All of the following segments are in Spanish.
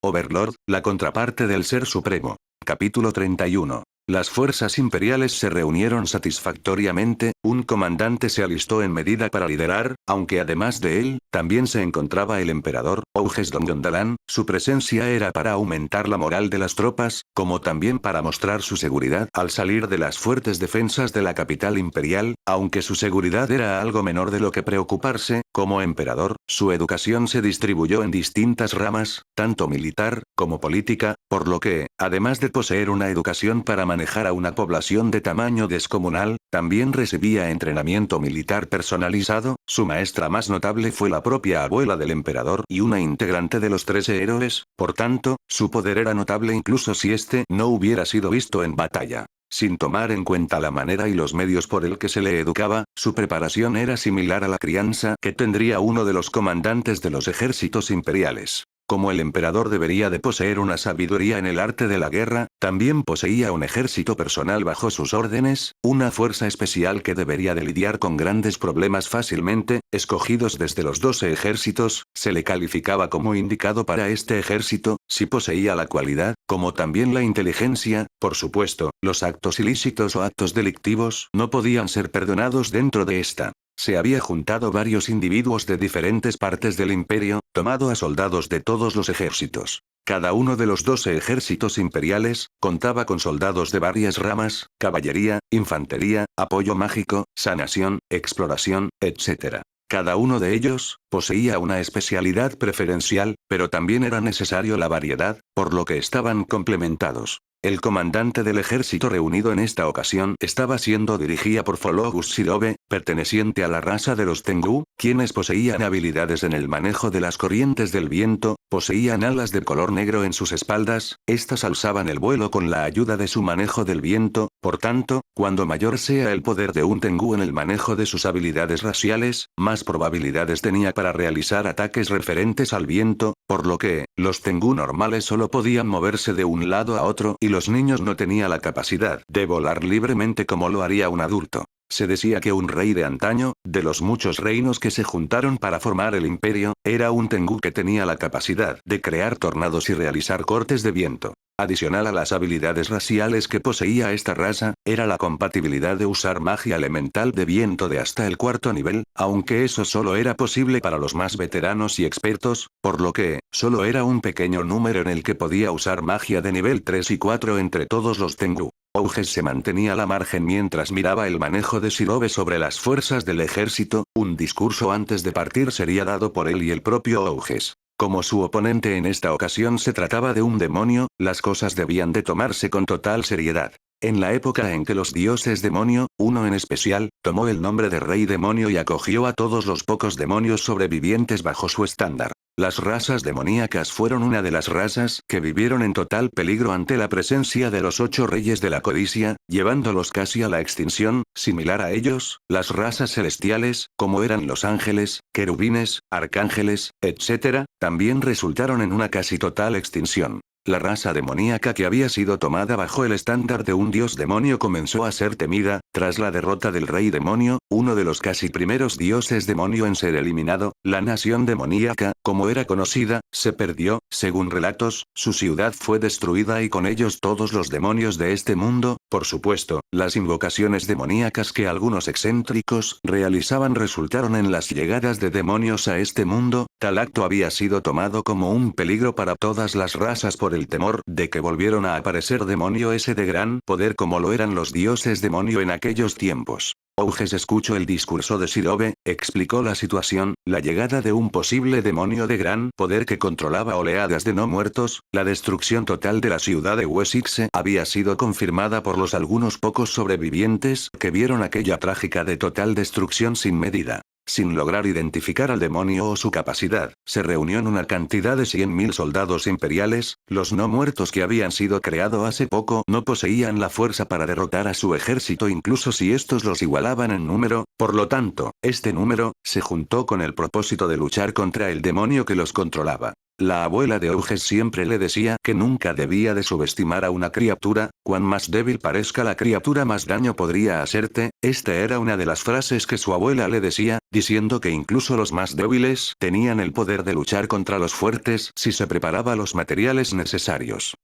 Overlord, la contraparte del Ser Supremo. Capítulo 31. Las fuerzas imperiales se reunieron satisfactoriamente, un comandante se alistó en medida para liderar, aunque además de él, también se encontraba el emperador, Auges Dongondalan, su presencia era para aumentar la moral de las tropas, como también para mostrar su seguridad al salir de las fuertes defensas de la capital imperial, aunque su seguridad era algo menor de lo que preocuparse, como emperador, su educación se distribuyó en distintas ramas, tanto militar, como política, por lo que, además de poseer una educación para manejar a una población de tamaño descomunal, también recibía entrenamiento militar personalizado, su maestra más notable fue la propia abuela del emperador y una integrante de los 13 héroes, por tanto, su poder era notable incluso si este no hubiera sido visto en batalla. Sin tomar en cuenta la manera y los medios por el que se le educaba, su preparación era similar a la crianza que tendría uno de los comandantes de los ejércitos imperiales. Como el emperador debería de poseer una sabiduría en el arte de la guerra, también poseía un ejército personal bajo sus órdenes, una fuerza especial que debería de lidiar con grandes problemas fácilmente, escogidos desde los 12 ejércitos, se le calificaba como indicado para este ejército, si poseía la cualidad, como también la inteligencia, por supuesto, los actos ilícitos o actos delictivos no podían ser perdonados dentro de esta. Se había juntado varios individuos de diferentes partes del imperio, tomado a soldados de todos los ejércitos. Cada uno de los 12 ejércitos imperiales, contaba con soldados de varias ramas, caballería, infantería, apoyo mágico, sanación, exploración, etc. Cada uno de ellos, poseía una especialidad preferencial, pero también era necesario la variedad, por lo que estaban complementados. El comandante del ejército reunido en esta ocasión estaba siendo dirigida por Fologus Sirobe, perteneciente a la raza de los Tengu, quienes poseían habilidades en el manejo de las corrientes del viento, poseían alas de color negro en sus espaldas, estas alzaban el vuelo con la ayuda de su manejo del viento, por tanto, cuando mayor sea el poder de un Tengu en el manejo de sus habilidades raciales, más probabilidades tenía para realizar ataques referentes al viento, por lo que, los Tengu normales solo podían moverse de un lado a otro y los niños no tenían la capacidad de volar libremente como lo haría un adulto. Se decía que un rey de antaño, de los muchos reinos que se juntaron para formar el imperio, era un Tengu que tenía la capacidad de crear tornados y realizar cortes de viento. Adicional a las habilidades raciales que poseía esta raza, era la compatibilidad de usar magia elemental de viento de hasta el 4º nivel, aunque eso solo era posible para los más veteranos y expertos, por lo que, solo era un pequeño número en el que podía usar magia de nivel 3 y 4 entre todos los Tengu. Auges se mantenía a la margen mientras miraba el manejo de Sirobe sobre las fuerzas del ejército, un discurso antes de partir sería dado por él y el propio Auges. Como su oponente en esta ocasión se trataba de un demonio, las cosas debían de tomarse con total seriedad. En la época en que los dioses demonio, uno en especial, tomó el nombre de Rey Demonio y acogió a todos los pocos demonios sobrevivientes bajo su estándar. Las razas demoníacas fueron una de las razas que vivieron en total peligro ante la presencia de los 8 reyes de la codicia, llevándolos casi a la extinción. Similar a ellos, las razas celestiales, como eran los ángeles, querubines, arcángeles, etc., también resultaron en una casi total extinción. La raza demoníaca que había sido tomada bajo el estándar de un dios demonio comenzó a ser temida, tras la derrota del rey demonio, uno de los casi primeros dioses demonio en ser eliminado, la nación demoníaca, como era conocida, se perdió, según relatos, su ciudad fue destruida y con ellos todos los demonios de este mundo, por supuesto, las invocaciones demoníacas que algunos excéntricos realizaban resultaron en las llegadas de demonios a este mundo, tal acto había sido tomado como un peligro para todas las razas por el temor de que volvieron a aparecer demonio ese de gran poder como lo eran los dioses demonio en aquellos tiempos. Auges escuchó el discurso de Sirobe, explicó la situación, la llegada de un posible demonio de gran poder que controlaba oleadas de no muertos, la destrucción total de la ciudad de Wessex había sido confirmada por los algunos pocos sobrevivientes que vieron aquella trágica de total destrucción sin medida. Sin lograr identificar al demonio o su capacidad, se reunió en una cantidad de 100.000 soldados imperiales, los no muertos que habían sido creados hace poco no poseían la fuerza para derrotar a su ejército incluso si estos los igualaban en número, por lo tanto, este número, se juntó con el propósito de luchar contra el demonio que los controlaba. La abuela de Auges siempre le decía que nunca debía de subestimar a una criatura, cuan más débil parezca la criatura más daño podría hacerte. Esta era una de las frases que su abuela le decía, diciendo que incluso los más débiles tenían el poder de luchar contra los fuertes si se preparaba los materiales necesarios.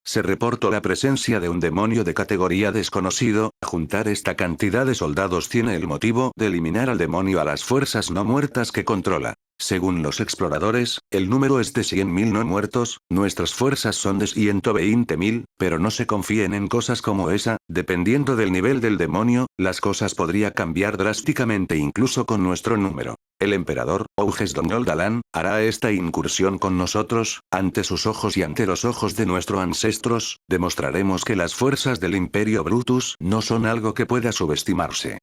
Se reportó la presencia de un demonio de categoría desconocido. Juntar esta cantidad de soldados tiene el motivo de eliminar al demonio a las fuerzas no muertas que controla. Según los exploradores, el número es de 100.000 no muertos, nuestras fuerzas son de 120.000, pero no se confíen en cosas como esa, dependiendo del nivel del demonio, las cosas podría cambiar drásticamente incluso con nuestro número. El emperador, Auges Donnol Dalan, hará esta incursión con nosotros, ante sus ojos y ante los ojos de nuestros ancestros, demostraremos que las fuerzas del Imperio Brutus no son algo que pueda subestimarse.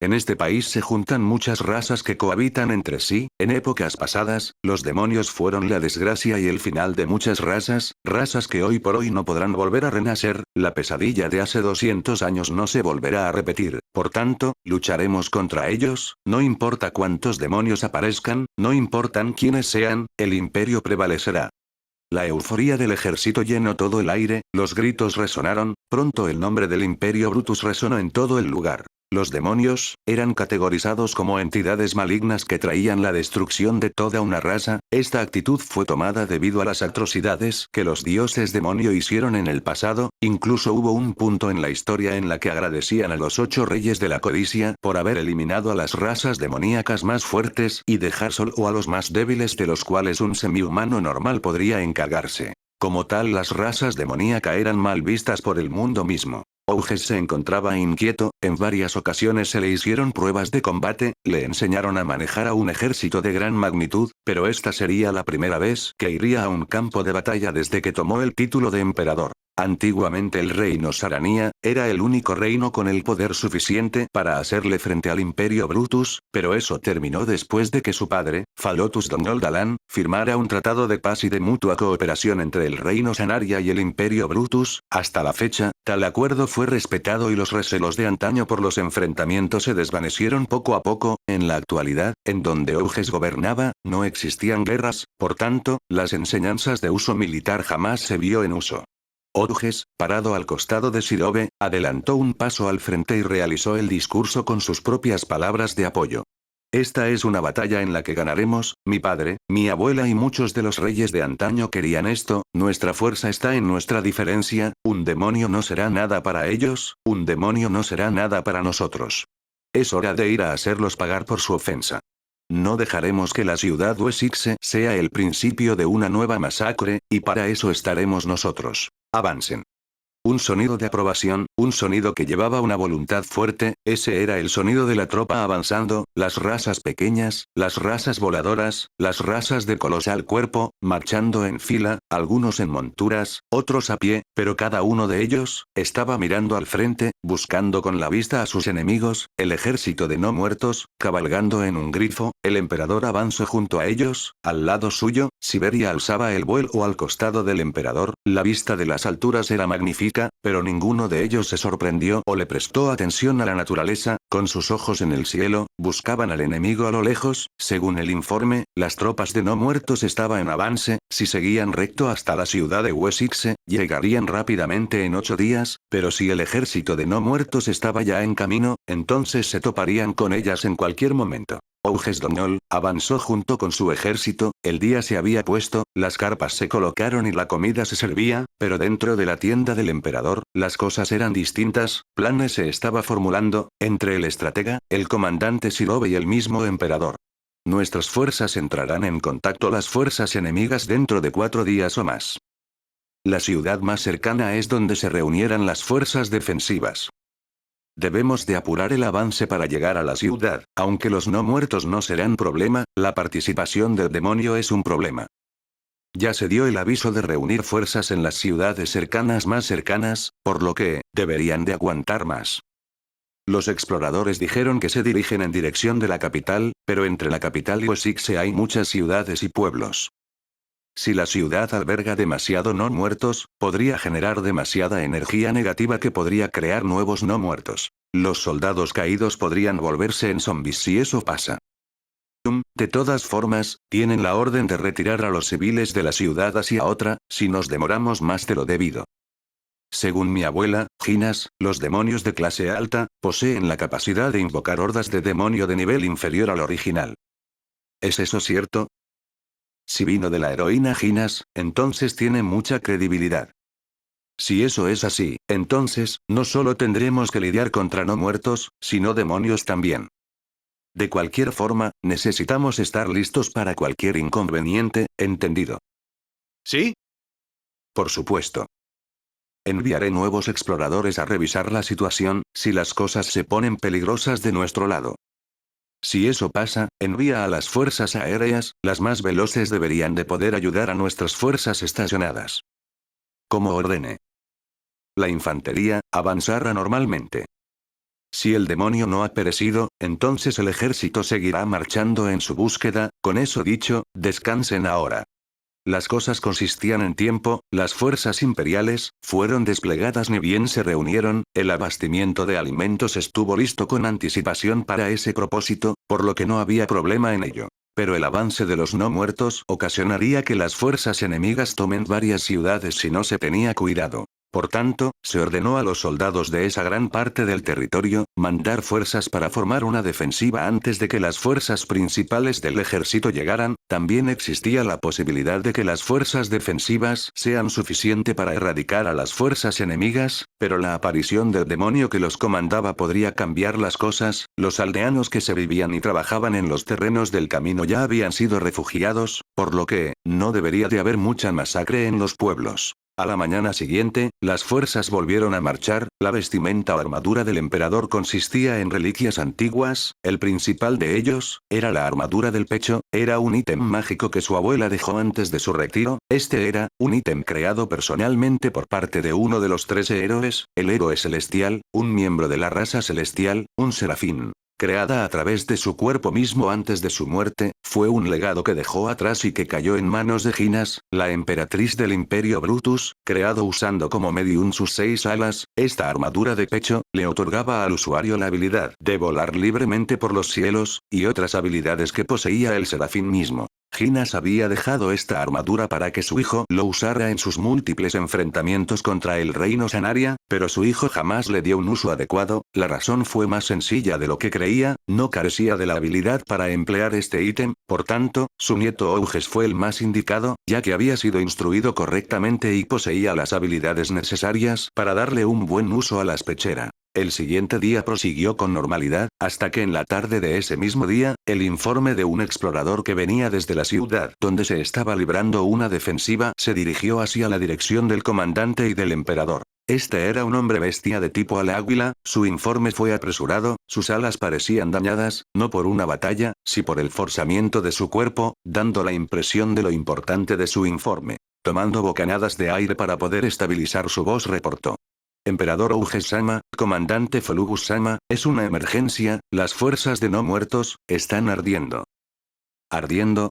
En este país se juntan muchas razas que cohabitan entre sí. En épocas pasadas, los demonios fueron la desgracia y el final de muchas razas que hoy por hoy no podrán volver a renacer. La pesadilla de hace 200 años no se volverá a repetir. Por tanto, lucharemos contra ellos, no importa cuántos demonios aparezcan, no importan quiénes sean, el imperio prevalecerá. La euforia del ejército llenó todo el aire, los gritos resonaron, pronto el nombre del Imperio Brutus resonó en todo el lugar. Los demonios eran categorizados como entidades malignas que traían la destrucción de toda una raza. Esta actitud fue tomada debido a las atrocidades que los dioses demonio hicieron en el pasado. Incluso hubo un punto en la historia en la que agradecían a los 8 reyes de la codicia por haber eliminado a las razas demoníacas más fuertes y dejar solo a los más débiles, de los cuales un semihumano normal podría encargarse. Como tal, las razas demoníacas eran mal vistas por el mundo mismo. Auges se encontraba inquieto, en varias ocasiones se le hicieron pruebas de combate, le enseñaron a manejar a un ejército de gran magnitud, pero esta sería la primera vez que iría a un campo de batalla desde que tomó el título de emperador. Antiguamente el reino Sarania era el único reino con el poder suficiente para hacerle frente al Imperio Brutus, pero eso terminó después de que su padre, Phalotus Donnol Dalan, firmara un tratado de paz y de mutua cooperación entre el reino Sanaria y el Imperio Brutus. Hasta la fecha, tal acuerdo fue respetado y los recelos de antaño por los enfrentamientos se desvanecieron poco a poco. En la actualidad, en donde Auges gobernaba, no existían guerras, por tanto, las enseñanzas de uso militar jamás se vio en uso. Auges, parado al costado de Sirobe, adelantó un paso al frente y realizó el discurso con sus propias palabras de apoyo. Esta es una batalla en la que ganaremos. Mi padre, mi abuela y muchos de los reyes de antaño querían esto. Nuestra fuerza está en nuestra diferencia. Un demonio no será nada para ellos, un demonio no será nada para nosotros. Es hora de ir a hacerlos pagar por su ofensa. No dejaremos que la ciudad Wessex sea el principio de una nueva masacre, y para eso estaremos nosotros. Avancen. Un sonido de aprobación, un sonido que llevaba una voluntad fuerte. Ese era el sonido de la tropa avanzando, las razas pequeñas, las razas voladoras, las razas de colosal cuerpo, marchando en fila, algunos en monturas, otros a pie, pero cada uno de ellos estaba mirando al frente, buscando con la vista a sus enemigos. El ejército de no muertos, cabalgando en un grifo, el emperador avanzó junto a ellos. Al lado suyo, Siberia alzaba el vuelo al costado del emperador. La vista de las alturas era magnífica, pero ninguno de ellos se sorprendió o le prestó atención a la naturaleza. Con sus ojos en el cielo, buscaban al enemigo a lo lejos. Según el informe, las tropas de no muertos estaban en avance. Si seguían recto hasta la ciudad de Wessex, llegarían rápidamente en 8 días, pero si el ejército de no muertos estaba ya en camino, entonces se toparían con ellas en cualquier momento. Auges Donnol avanzó junto con su ejército. El día se había puesto, las carpas se colocaron y la comida se servía, pero dentro de la tienda del emperador, las cosas eran distintas. Planes se estaba formulando, entre el estratega, el comandante Sirobe y el mismo emperador. Nuestras fuerzas entrarán en contacto las fuerzas enemigas dentro de 4 días o más. La ciudad más cercana es donde se reunieran las fuerzas defensivas. Debemos de apurar el avance para llegar a la ciudad. Aunque los no muertos no serán problema, la participación del demonio es un problema. Ya se dio el aviso de reunir fuerzas en las ciudades cercanas más cercanas, por lo que, deberían de aguantar más. Los exploradores dijeron que se dirigen en dirección de la capital, pero entre la capital y Wessex hay muchas ciudades y pueblos. Si la ciudad alberga demasiado no muertos, podría generar demasiada energía negativa que podría crear nuevos no muertos. Los soldados caídos podrían volverse en zombies si eso pasa. De todas formas, tienen la orden de retirar a los civiles de la ciudad hacia otra, si nos demoramos más de lo debido. Según mi abuela, Ginas, los demonios de clase alta, poseen la capacidad de invocar hordas de demonio de nivel inferior al original. ¿Es eso cierto? Si vino de la heroína Ginas, entonces tiene mucha credibilidad. Si eso es así, entonces, no solo tendremos que lidiar contra no muertos, sino demonios también. De cualquier forma, necesitamos estar listos para cualquier inconveniente, ¿entendido? ¿Sí? Por supuesto. Enviaré nuevos exploradores a revisar la situación, si las cosas se ponen peligrosas de nuestro lado. Si eso pasa, envía a las fuerzas aéreas, las más veloces deberían de poder ayudar a nuestras fuerzas estacionadas. Como ordene. La infantería, avanzará normalmente. Si el demonio no ha perecido, entonces el ejército seguirá marchando en su búsqueda, con eso dicho, descansen ahora. Las cosas consistían en tiempo, las fuerzas imperiales, fueron desplegadas ni bien se reunieron, el abastecimiento de alimentos estuvo listo con anticipación para ese propósito, por lo que no había problema en ello. Pero el avance de los no muertos ocasionaría que las fuerzas enemigas tomen varias ciudades si no se tenía cuidado. Por tanto, se ordenó a los soldados de esa gran parte del territorio, mandar fuerzas para formar una defensiva antes de que las fuerzas principales del ejército llegaran. También existía la posibilidad de que las fuerzas defensivas sean suficiente para erradicar a las fuerzas enemigas, pero la aparición del demonio que los comandaba podría cambiar las cosas. Los aldeanos que se vivían y trabajaban en los terrenos del camino ya habían sido refugiados, por lo que, no debería de haber mucha masacre en los pueblos. A la mañana siguiente, las fuerzas volvieron a marchar, la vestimenta o armadura del emperador consistía en reliquias antiguas, el principal de ellos, era la armadura del pecho, era un ítem mágico que su abuela dejó antes de su retiro, este era, un ítem creado personalmente por parte de uno de los 13 héroes, el héroe celestial, un miembro de la raza celestial, un serafín. Creada a través de su cuerpo mismo antes de su muerte, fue un legado que dejó atrás y que cayó en manos de Ginas, la emperatriz del Imperio Brutus, creado usando como medium sus 6 alas. Esta armadura de pecho, le otorgaba al usuario la habilidad de volar libremente por los cielos, y otras habilidades que poseía el serafín mismo. Ginas había dejado esta armadura para que su hijo lo usara en sus múltiples enfrentamientos contra el reino Sanaria, pero su hijo jamás le dio un uso adecuado. La razón fue más sencilla de lo que creía, no carecía de la habilidad para emplear este ítem, por tanto, su nieto Auges fue el más indicado, ya que había sido instruido correctamente y poseía las habilidades necesarias para darle un buen uso a la pechera. El siguiente día prosiguió con normalidad, hasta que en la tarde de ese mismo día, el informe de un explorador que venía desde la ciudad donde se estaba librando una defensiva se dirigió hacia la dirección del comandante y del emperador. Este era un hombre bestia de tipo ala águila, su informe fue apresurado, sus alas parecían dañadas, no por una batalla, sino por el forzamiento de su cuerpo, dando la impresión de lo importante de su informe. Tomando bocanadas de aire para poder estabilizar su voz reportó. Emperador Auges-sama, comandante Felugus-sama, es una emergencia, las fuerzas de no muertos, están ardiendo. ¿Ardiendo?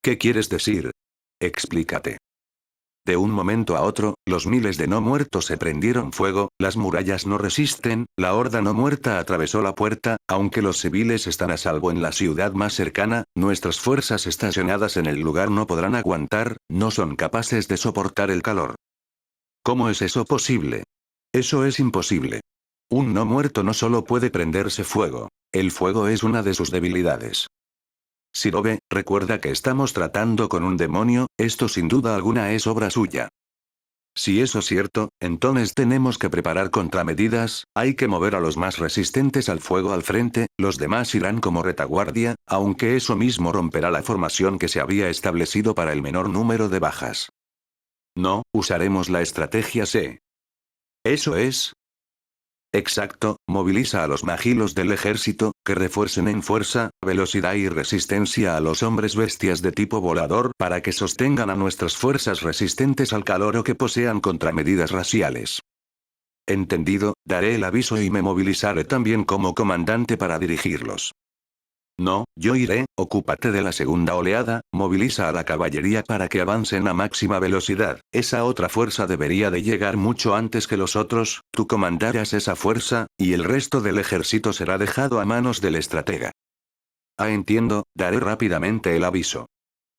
¿Qué quieres decir? Explícate. De un momento a otro, los miles de no muertos se prendieron fuego, las murallas no resisten, la horda no muerta atravesó la puerta, aunque los civiles están a salvo en la ciudad más cercana, nuestras fuerzas estacionadas en el lugar no podrán aguantar, no son capaces de soportar el calor. ¿Cómo es eso posible? Eso es imposible. Un no muerto no solo puede prenderse fuego. El fuego es una de sus debilidades. Sirobe, recuerda que estamos tratando con un demonio, esto sin duda alguna es obra suya. Si eso es cierto, entonces tenemos que preparar contramedidas, hay que mover a los más resistentes al fuego al frente, los demás irán como retaguardia, aunque eso mismo romperá la formación que se había establecido para el menor número de bajas. No, usaremos la estrategia C. ¿Eso es? Exacto, moviliza a los magilos del ejército, que refuercen en fuerza, velocidad y resistencia a los hombres bestias de tipo volador para que sostengan a nuestras fuerzas resistentes al calor o que posean contramedidas raciales. Entendido, daré el aviso y me movilizaré también como comandante para dirigirlos. No, yo iré, ocúpate de la segunda oleada, moviliza a la caballería para que avancen a máxima velocidad, esa otra fuerza debería de llegar mucho antes que los otros, tú comandarás esa fuerza, y el resto del ejército será dejado a manos del estratega. Ah, entiendo, daré rápidamente el aviso.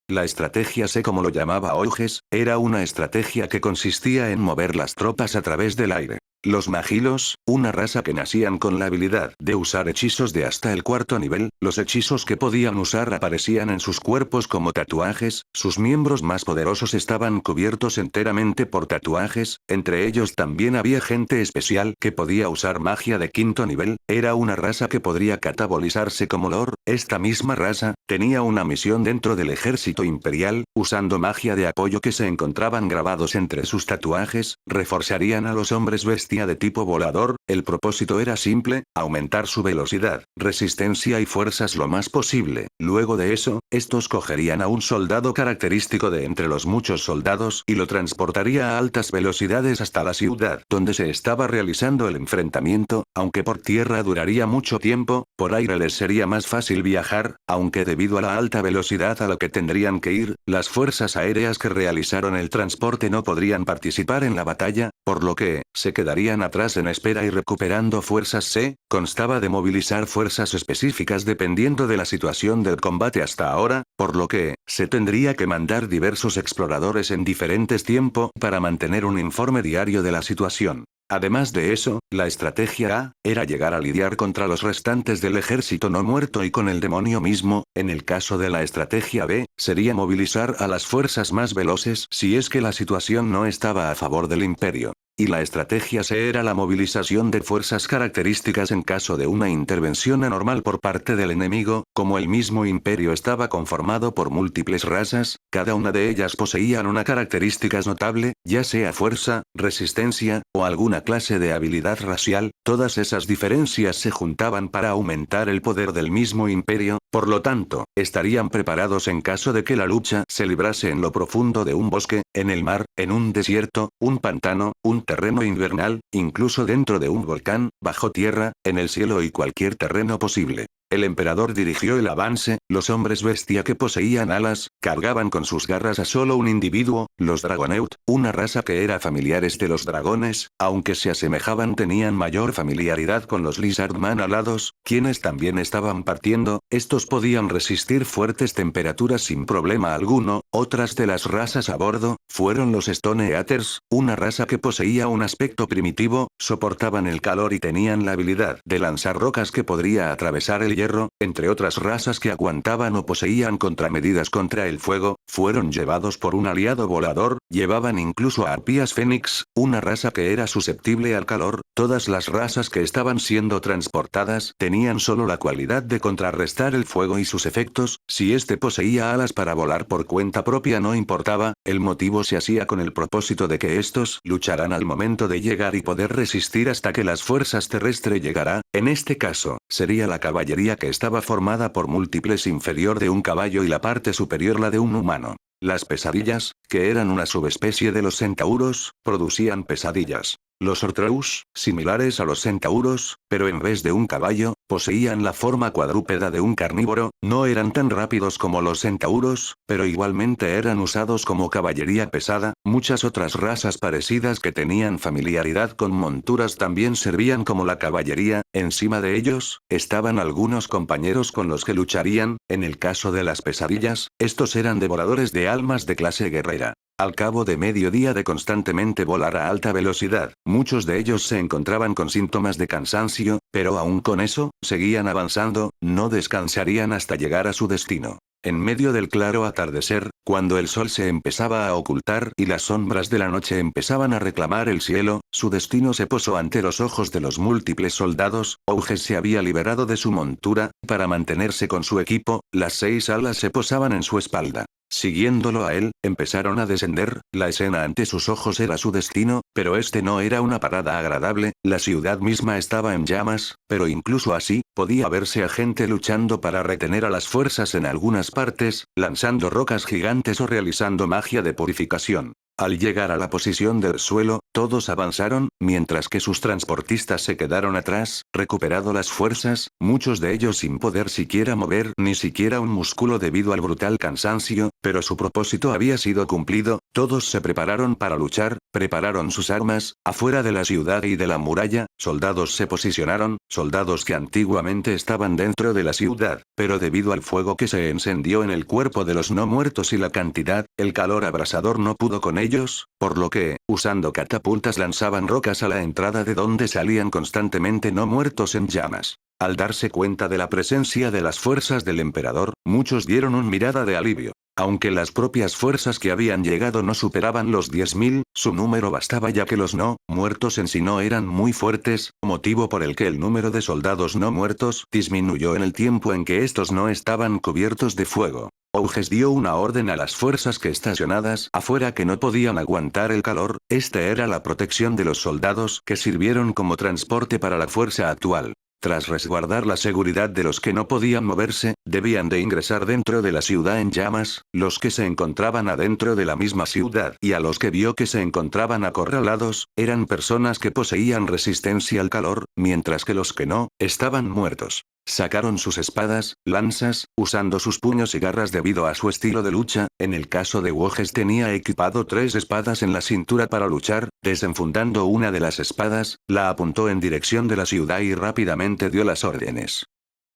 La estrategia C, como lo llamaba Oyges, era una estrategia que consistía en mover las tropas a través del aire. Los magilos, una raza que nacían con la habilidad de usar hechizos de hasta el cuarto nivel, los hechizos que podían usar aparecían en sus cuerpos como tatuajes, sus miembros más poderosos estaban cubiertos enteramente por tatuajes, entre ellos también había gente especial que podía usar magia de quinto nivel, era una raza que podría catabolizarse como Lord. Esta misma raza tenía una misión dentro del ejército imperial, usando magia de apoyo que se encontraban grabados entre sus tatuajes, reforzarían a los hombres bestia de tipo volador. El propósito era simple, aumentar su velocidad, resistencia y fuerzas lo más posible. Luego de eso, estos cogerían a un soldado característico de entre los muchos soldados y lo transportaría a altas velocidades hasta la ciudad donde se estaba realizando el enfrentamiento, aunque por tierra duraría mucho tiempo, por aire les sería más fácil viajar, aunque debido a la alta velocidad a la que tendrían que ir, las fuerzas aéreas que realizaron el transporte no podrían participar en la batalla, por lo que, se quedarían atrás en espera y recuperando fuerzas. C, constaba de movilizar fuerzas específicas dependiendo de la situación del combate hasta ahora, por lo que, se tendría que mandar diversos exploradores en diferentes tiempos para mantener un informe diario de la situación. Además de eso, la estrategia A era llegar a lidiar contra los restantes del ejército no muerto y con el demonio mismo. En el caso de la estrategia B, sería movilizar a las fuerzas más veloces si es que la situación no estaba a favor del imperio. Y la estrategia C era la movilización de fuerzas características en caso de una intervención anormal por parte del enemigo. Como el mismo imperio estaba conformado por múltiples razas, cada una de ellas poseían una característica notable, ya sea fuerza, resistencia, o alguna clase de habilidad racial, todas esas diferencias se juntaban para aumentar el poder del mismo imperio, por lo tanto, estarían preparados en caso de que la lucha se librase en lo profundo de un bosque, en el mar, en un desierto, un pantano, un terreno invernal, incluso dentro de un volcán, bajo tierra, en el cielo y cualquier terreno posible. El emperador dirigió el avance, los hombres bestia que poseían alas, cargaban con sus garras a solo un individuo, los Dragoneut, una raza que era familiares de los dragones, aunque se asemejaban tenían mayor familiaridad con los Lizardman alados, quienes también estaban partiendo. Estos podían resistir fuertes temperaturas sin problema alguno. Otras de las razas a bordo, fueron los Stone Eaters, una raza que poseía un aspecto primitivo, soportaban el calor y tenían la habilidad de lanzar rocas que podría atravesar el hierro, entre otras razas que aguantaban o poseían contramedidas contra el fuego, fueron llevados por un aliado volador, llevaban incluso a arpías fénix, una raza que era susceptible al calor. Todas las razas que estaban siendo transportadas tenían solo la cualidad de contrarrestar el fuego y sus efectos. Si este poseía alas para volar por cuenta propia no importaba, el motivo se hacía con el propósito de que estos lucharán al momento de llegar y poder resistir hasta que las fuerzas terrestres llegará. En este caso, sería la caballería que estaba formada por múltiples inferior de un caballo y la parte superior la de un humano. Las pesadillas, que eran una subespecie de los centauros, producían pesadillas. Los Ortreus, similares a los centauros, pero en vez de un caballo, poseían la forma cuadrúpeda de un carnívoro, no eran tan rápidos como los centauros, pero igualmente eran usados como caballería pesada. Muchas otras razas parecidas que tenían familiaridad con monturas también servían como la caballería. Encima de ellos, estaban algunos compañeros con los que lucharían. En el caso de las pesadillas, estos eran devoradores de almas de clase guerrera. Al cabo de medio día de constantemente volar a alta velocidad, muchos de ellos se encontraban con síntomas de cansancio, pero aún con eso, seguían avanzando, no descansarían hasta llegar a su destino. En medio del claro atardecer, cuando el sol se empezaba a ocultar y las sombras de la noche empezaban a reclamar el cielo, su destino se posó ante los ojos de los múltiples soldados. Oyges se había liberado de su montura, para mantenerse con su equipo, las 6 alas se posaban en su espalda. Siguiéndolo a él, empezaron a descender. La escena ante sus ojos era su destino, pero este no era una parada agradable. La ciudad misma estaba en llamas, pero incluso así, podía verse a gente luchando para retener a las fuerzas en algunas partes, lanzando rocas gigantes o realizando magia de purificación. Al llegar a la posición del suelo, todos avanzaron, mientras que sus transportistas se quedaron atrás, recuperado las fuerzas, muchos de ellos sin poder siquiera mover ni siquiera un músculo debido al brutal cansancio, pero su propósito había sido cumplido. Todos se prepararon para luchar, prepararon sus armas, afuera de la ciudad y de la muralla, soldados se posicionaron, soldados que antiguamente estaban dentro de la ciudad, pero debido al fuego que se encendió en el cuerpo de los no muertos y la cantidad, el calor abrasador no pudo con ellos, por lo que, usando catapultas lanzaban rocas a la entrada de donde salían constantemente no muertos en llamas. Al darse cuenta de la presencia de las fuerzas del emperador, muchos dieron una mirada de alivio. Aunque las propias fuerzas que habían llegado no superaban los 10.000, su número bastaba ya que los no muertos en sí no eran muy fuertes, motivo por el que el número de soldados no muertos disminuyó en el tiempo en que estos no estaban cubiertos de fuego. Auges dio una orden a las fuerzas que estacionadas afuera que no podían aguantar el calor, esta era la protección de los soldados que sirvieron como transporte para la fuerza actual. Tras resguardar la seguridad de los que no podían moverse, debían de ingresar dentro de la ciudad en llamas, los que se encontraban adentro de la misma ciudad y a los que vio que se encontraban acorralados, eran personas que poseían resistencia al calor, mientras que los que no, estaban muertos. Sacaron sus espadas, lanzas, usando sus puños y garras debido a su estilo de lucha. En el caso de Wojes tenía equipado 3 espadas en la cintura para luchar, desenfundando una de las espadas, la apuntó en dirección de la ciudad y rápidamente dio las órdenes.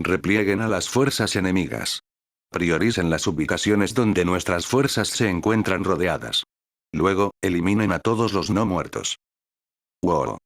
Replieguen a las fuerzas enemigas. Prioricen las ubicaciones donde nuestras fuerzas se encuentran rodeadas. Luego, eliminen a todos los no muertos. Wow.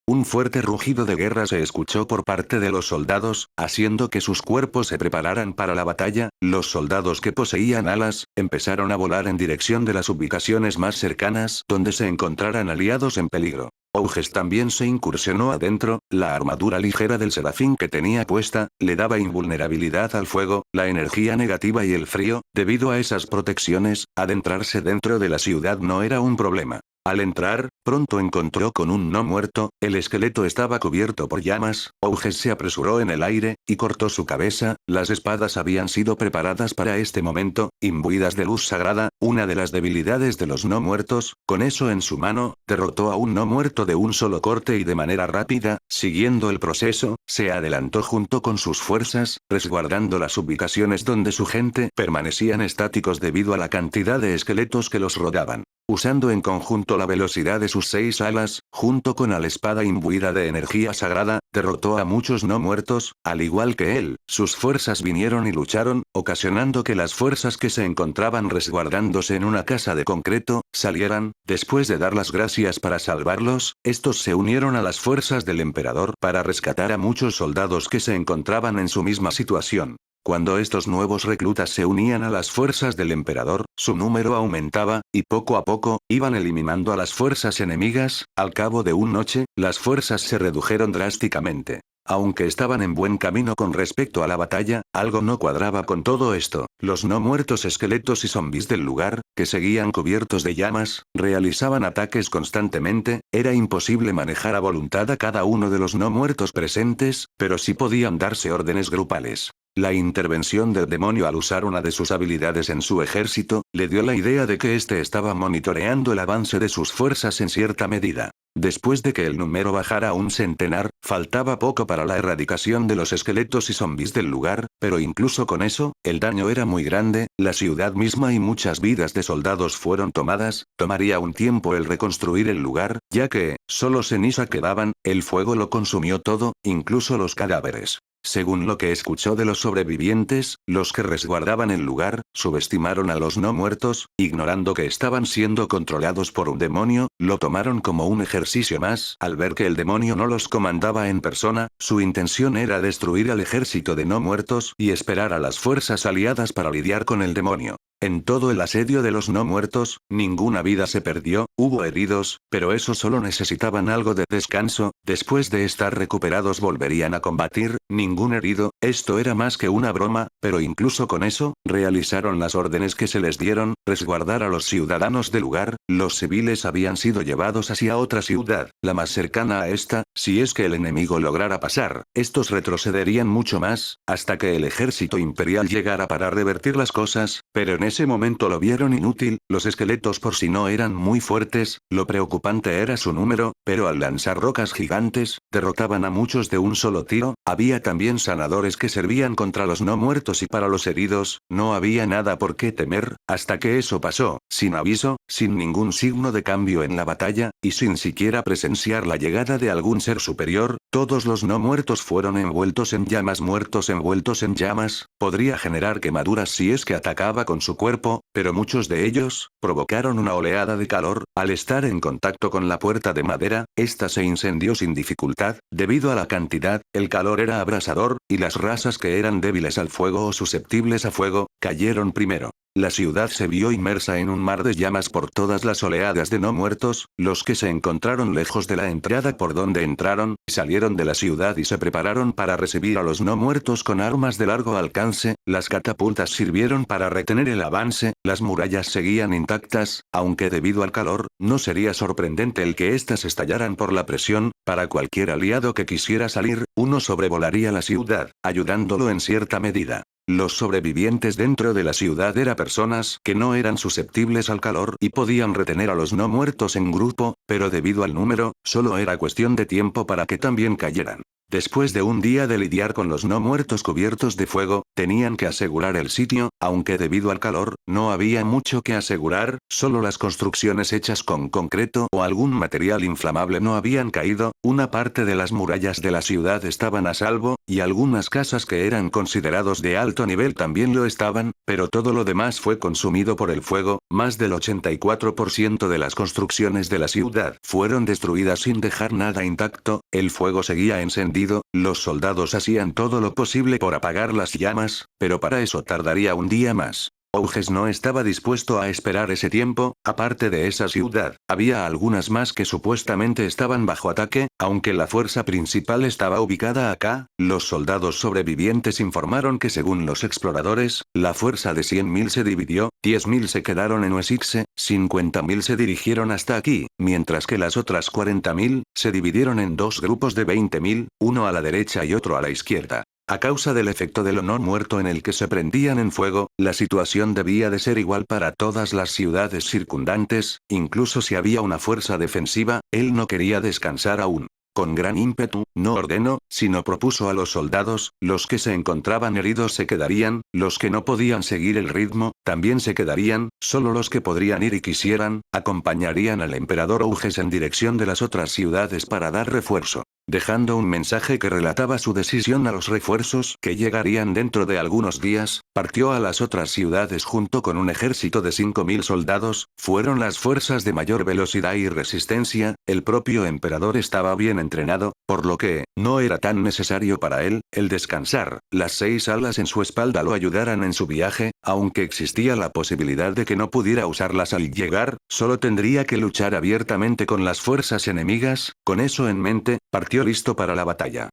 Un fuerte rugido de guerra se escuchó por parte de los soldados, haciendo que sus cuerpos se prepararan para la batalla. Los soldados que poseían alas, empezaron a volar en dirección de las ubicaciones más cercanas donde se encontraran aliados en peligro. Auges también se incursionó adentro, la armadura ligera del serafín que tenía puesta, le daba invulnerabilidad al fuego, la energía negativa y el frío. Debido a esas protecciones, adentrarse dentro de la ciudad no era un problema. Al entrar, pronto encontró con un no muerto, el esqueleto estaba cubierto por llamas. Auges se apresuró en el aire, y cortó su cabeza. Las espadas habían sido preparadas para este momento, imbuidas de luz sagrada, una de las debilidades de los no muertos. Con eso en su mano, derrotó a un no muerto de un solo corte y de manera rápida, siguiendo el proceso, se adelantó junto con sus fuerzas, resguardando las ubicaciones donde su gente permanecían estáticos debido a la cantidad de esqueletos que los rodeaban. Usando en conjunto la velocidad de sus 6 alas, junto con la espada imbuida de energía sagrada, derrotó a muchos no muertos, al igual que él. Sus fuerzas vinieron y lucharon, ocasionando que las fuerzas que se encontraban resguardándose en una casa de concreto, salieran. Después de dar las gracias para salvarlos, estos se unieron a las fuerzas del emperador para rescatar a muchos soldados que se encontraban en su misma situación. Cuando estos nuevos reclutas se unían a las fuerzas del emperador, su número aumentaba, y poco a poco, iban eliminando a las fuerzas enemigas. Al cabo de una noche, las fuerzas se redujeron drásticamente. Aunque estaban en buen camino con respecto a la batalla, algo no cuadraba con todo esto. Los no muertos esqueletos y zombis del lugar, que seguían cubiertos de llamas, realizaban ataques constantemente. Era imposible manejar a voluntad a cada uno de los no muertos presentes, pero sí podían darse órdenes grupales. La intervención del demonio al usar una de sus habilidades en su ejército, le dio la idea de que éste estaba monitoreando el avance de sus fuerzas en cierta medida. Después de que el número bajara a un centenar, faltaba poco para la erradicación de los esqueletos y zombis del lugar, pero incluso con eso, el daño era muy grande. La ciudad misma y muchas vidas de soldados fueron tomadas. Tomaría un tiempo el reconstruir el lugar, ya que, solo ceniza quedaban, el fuego lo consumió todo, incluso los cadáveres. Según lo que escuchó de los sobrevivientes, los que resguardaban el lugar, subestimaron a los no muertos, ignorando que estaban siendo controlados por un demonio, lo tomaron como un ejercicio más. Al ver que el demonio no los comandaba en persona, su intención era destruir al ejército de no muertos y esperar a las fuerzas aliadas para lidiar con el demonio. En todo el asedio de los no muertos, ninguna vida se perdió, hubo heridos, pero esos solo necesitaban algo de descanso. Después de estar recuperados volverían a combatir. Ningún herido. Esto era más que una broma, pero incluso con eso, realizaron las órdenes que se les dieron, resguardar a los ciudadanos del lugar. Los civiles habían sido llevados hacia otra ciudad, la más cercana a esta. Si es que el enemigo lograra pasar, estos retrocederían mucho más, hasta que el ejército imperial llegara para revertir las cosas, pero en ese momento lo vieron inútil. Los esqueletos por sí no eran muy fuertes, lo preocupante era su número, pero al lanzar rocas gigantes, derrotaban a muchos de un solo tiro. Había también sanadores que servían contra los no muertos y para los heridos, no había nada por qué temer, hasta que eso pasó, sin aviso, sin ningún signo de cambio en la batalla. y sin siquiera presenciar la llegada de algún ser superior, todos los no muertos fueron envueltos en llamas. Muertos envueltos en llamas, podría generar quemaduras si es que atacaba con su cuerpo, pero muchos de ellos, provocaron una oleada de calor, al estar en contacto con la puerta de madera, esta se incendió sin dificultad, debido a la cantidad, el calor era abrasador, y las razas que eran débiles al fuego o susceptibles a fuego, cayeron primero. La ciudad se vio inmersa en un mar de llamas por todas las oleadas de no muertos, los que se encontraron lejos de la entrada por donde entraron, salieron de la ciudad y se prepararon para recibir a los no muertos con armas de largo alcance, las catapultas sirvieron para retener el avance, las murallas seguían intactas, aunque debido al calor, no sería sorprendente el que éstas estallaran por la presión, para cualquier aliado que quisiera salir, uno sobrevolaría la ciudad, ayudándolo en cierta medida. Los sobrevivientes dentro de la ciudad eran personas que no eran susceptibles al calor y podían retener a los no muertos en grupo, pero debido al número, solo era cuestión de tiempo para que también cayeran. Después de un día de lidiar con los no muertos cubiertos de fuego, tenían que asegurar el sitio, aunque debido al calor, no había mucho que asegurar, solo las construcciones hechas con concreto o algún material inflamable no habían caído, una parte de las murallas de la ciudad estaban a salvo, y algunas casas que eran considerados de alto nivel también lo estaban, pero todo lo demás fue consumido por el fuego, más del 84% de las construcciones de la ciudad fueron destruidas sin dejar nada intacto, el fuego seguía encendido. Los soldados hacían todo lo posible por apagar las llamas, pero para eso tardaría un día más. Auges no estaba dispuesto a esperar ese tiempo, aparte de esa ciudad, había algunas más que supuestamente estaban bajo ataque, aunque la fuerza principal estaba ubicada acá, los soldados sobrevivientes informaron que según los exploradores, la fuerza de 100.000 se dividió, 10.000 se quedaron en Wessex, 50.000 se dirigieron hasta aquí, mientras que las otras 40.000, se dividieron en dos grupos de 20.000, uno a la derecha y otro a la izquierda. A causa del efecto del no muerto en el que se prendían en fuego, la situación debía de ser igual para todas las ciudades circundantes, incluso si había una fuerza defensiva, él no quería descansar aún. Con gran ímpetu, no ordenó, sino propuso a los soldados, los que se encontraban heridos se quedarían, los que no podían seguir el ritmo, también se quedarían, solo los que podrían ir y quisieran, acompañarían al emperador Auges en dirección de las otras ciudades para dar refuerzo. Dejando un mensaje que relataba su decisión a los refuerzos que llegarían dentro de algunos días, partió a las otras ciudades junto con un ejército de 5.000 soldados, fueron las fuerzas de mayor velocidad y resistencia, el propio emperador estaba bien entrenado, por lo que, no era tan necesario para él, el descansar, las 6 alas en su espalda lo ayudaran en su viaje, aunque existía la posibilidad de que no pudiera usarlas al llegar, solo tendría que luchar abiertamente con las fuerzas enemigas, con eso en mente, partió listo para la batalla.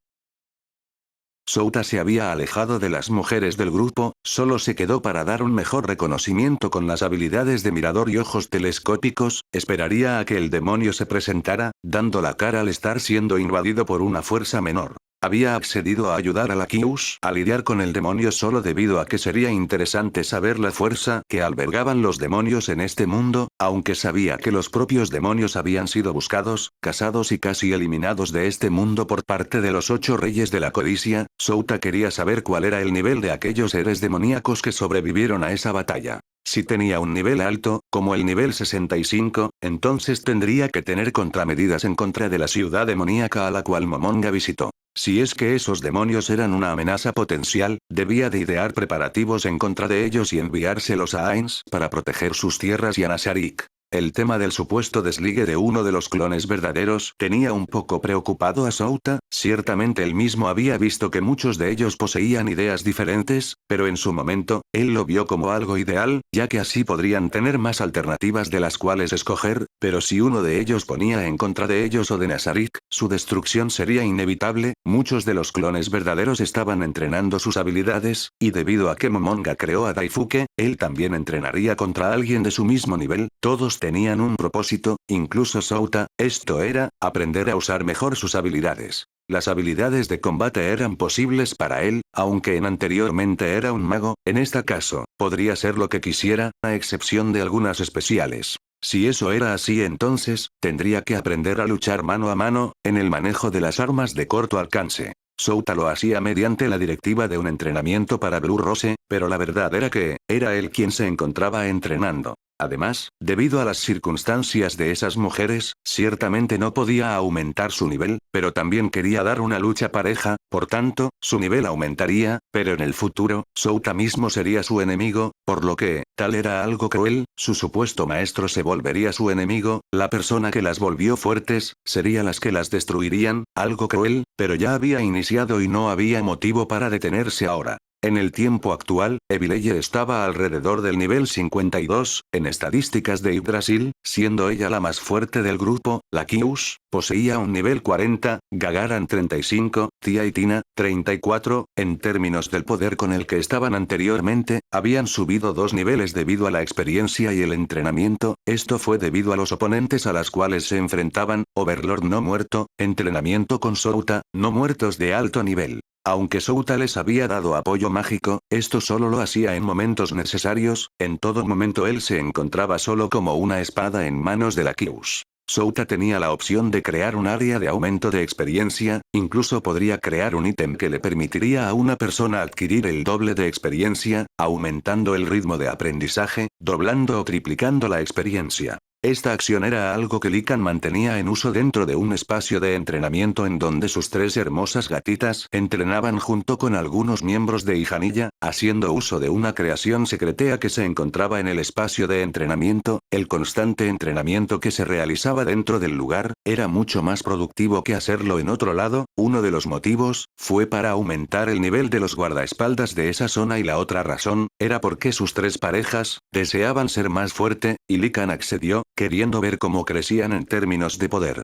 Souta se había alejado de las mujeres del grupo, solo se quedó para dar un mejor reconocimiento con las habilidades de mirador y ojos telescópicos, esperaría a que el demonio se presentara, dando la cara al estar siendo invadido por una fuerza menor. Había accedido a ayudar a la Kius a lidiar con el demonio solo debido a que sería interesante saber la fuerza que albergaban los demonios en este mundo, aunque sabía que los propios demonios habían sido buscados, cazados y casi eliminados de este mundo por parte de los 8 reyes de la codicia, Souta quería saber cuál era el nivel de aquellos seres demoníacos que sobrevivieron a esa batalla. Si tenía un nivel alto, como el nivel 65, entonces tendría que tener contramedidas en contra de la ciudad demoníaca a la cual Momonga visitó. Si es que esos demonios eran una amenaza potencial, debía de idear preparativos en contra de ellos y enviárselos a Ainz para proteger sus tierras y a Nasharik. El tema del supuesto desligue de uno de los clones verdaderos tenía un poco preocupado a Souta, ciertamente él mismo había visto que muchos de ellos poseían ideas diferentes, pero en su momento, él lo vio como algo ideal, ya que así podrían tener más alternativas de las cuales escoger, pero si uno de ellos ponía en contra de ellos o de Nasharik, su destrucción sería inevitable, muchos de los clones verdaderos estaban entrenando sus habilidades, y debido a que Momonga creó a Daifuke, él también entrenaría contra alguien de su mismo nivel, todos tenían un propósito, incluso Souta, esto era, aprender a usar mejor sus habilidades. Las habilidades de combate eran posibles para él, aunque anteriormente era un mago, en este caso, podría ser lo que quisiera, a excepción de algunas especiales. Si eso era así entonces, tendría que aprender a luchar mano a mano, en el manejo de las armas de corto alcance. Souta lo hacía mediante la directiva de un entrenamiento para Blue Rose, pero la verdad era que, era él quien se encontraba entrenando. Además, debido a las circunstancias de esas mujeres, ciertamente no podía aumentar su nivel, pero también quería dar una lucha pareja, por tanto, su nivel aumentaría, pero en el futuro, Souta mismo sería su enemigo, por lo que, tal era algo cruel, su supuesto maestro se volvería su enemigo, la persona que las volvió fuertes, sería las que las destruirían, algo cruel, pero ya había iniciado y no había motivo para detenerse ahora. En el tiempo actual, Evileye estaba alrededor del nivel 52, en estadísticas de Yggdrasil, siendo ella la más fuerte del grupo, la Kius, poseía un nivel 40, Gagaran 35, Tia y Tina, 34, en términos del poder con el que estaban anteriormente, habían subido 2 niveles debido a la experiencia y el entrenamiento, esto fue debido a los oponentes a las cuales se enfrentaban, Overlord no muerto, entrenamiento con Souta, no muertos de alto nivel. Aunque Souta les había dado apoyo mágico, esto solo lo hacía en momentos necesarios, en todo momento él se encontraba solo como una espada en manos de la Kius. Souta tenía la opción de crear un área de aumento de experiencia, incluso podría crear un ítem que le permitiría a una persona adquirir el doble de experiencia, aumentando el ritmo de aprendizaje, doblando o triplicando la experiencia. Esta acción era algo que Lican mantenía en uso dentro de un espacio de entrenamiento en donde sus 3 hermosas gatitas entrenaban junto con algunos miembros de Hijanilla, haciendo uso de una creación secretea que se encontraba en el espacio de entrenamiento, el constante entrenamiento que se realizaba dentro del lugar, era mucho más productivo que hacerlo en otro lado, uno de los motivos, fue para aumentar el nivel de los guardaespaldas de esa zona y la otra razón, era porque sus 3 parejas, deseaban ser más fuerte, y Lican accedió, queriendo ver cómo crecían en términos de poder.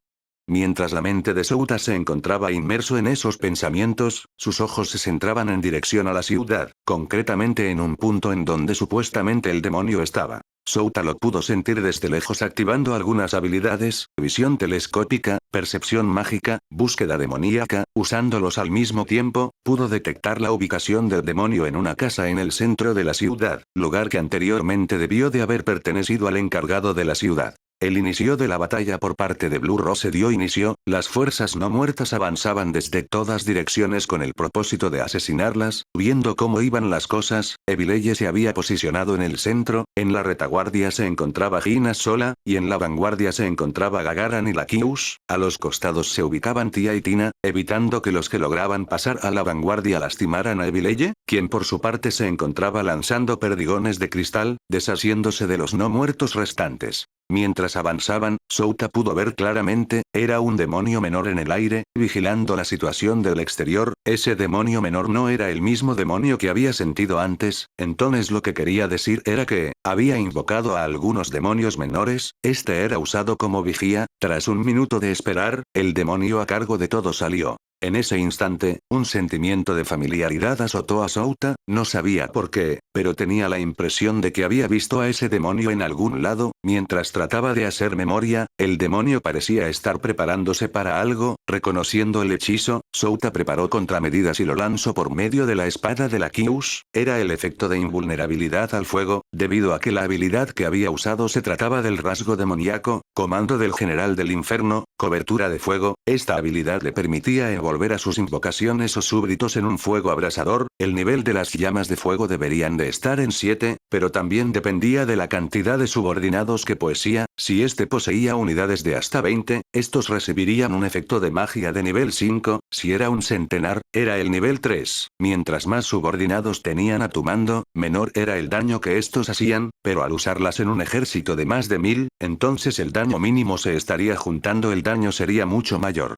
Mientras la mente de Souta se encontraba inmerso en esos pensamientos, sus ojos se centraban en dirección a la ciudad, concretamente en un punto en donde supuestamente el demonio estaba. Souta lo pudo sentir desde lejos activando algunas habilidades, visión telescópica, percepción mágica, búsqueda demoníaca, usándolos al mismo tiempo, pudo detectar la ubicación del demonio en una casa en el centro de la ciudad, lugar que anteriormente debió de haber pertenecido al encargado de la ciudad. El inicio de la batalla por parte de Blue Rose dio inicio, las fuerzas no muertas avanzaban desde todas direcciones con el propósito de asesinarlas, viendo cómo iban las cosas, Evileye se había posicionado en el centro, en la retaguardia se encontraba Hina sola, y en la vanguardia se encontraba Gagaran y la Kius, a los costados se ubicaban Tia y Tina, evitando que los que lograban pasar a la vanguardia lastimaran a Evileye, quien por su parte se encontraba lanzando perdigones de cristal, deshaciéndose de los no muertos restantes. Mientras avanzaban, Souta pudo ver claramente, era un demonio menor en el aire, vigilando la situación del exterior, ese demonio menor no era el mismo demonio que había sentido antes, entonces lo que quería decir era que, había invocado a algunos demonios menores, este era usado como vigía, tras un minuto de esperar, el demonio a cargo de todo salió. En ese instante, un sentimiento de familiaridad azotó a Souta, no sabía por qué, pero tenía la impresión de que había visto a ese demonio en algún lado, mientras trataba de hacer memoria, el demonio parecía estar preparándose para algo, reconociendo el hechizo, Souta preparó contramedidas y lo lanzó por medio de la espada de la Kius, era el efecto de invulnerabilidad al fuego, debido a que la habilidad que había usado se trataba del rasgo demoníaco, comando del general del infierno, cobertura de fuego, esta habilidad le permitía envolver a sus invocaciones o súbditos en un fuego abrasador, el nivel de las llamas de fuego deberían de estar en 7, pero también dependía de la cantidad de subordinados que poseía, si este poseía unidades de hasta 20, estos recibirían un efecto de magia de nivel 5, si era un centenar, era el nivel 3, mientras más subordinados tenían a tu mando, menor era el daño que estos hacían, pero al usarlas en un ejército de más de 1000, entonces el daño mínimo se estaría juntando, el daño sería mucho mayor.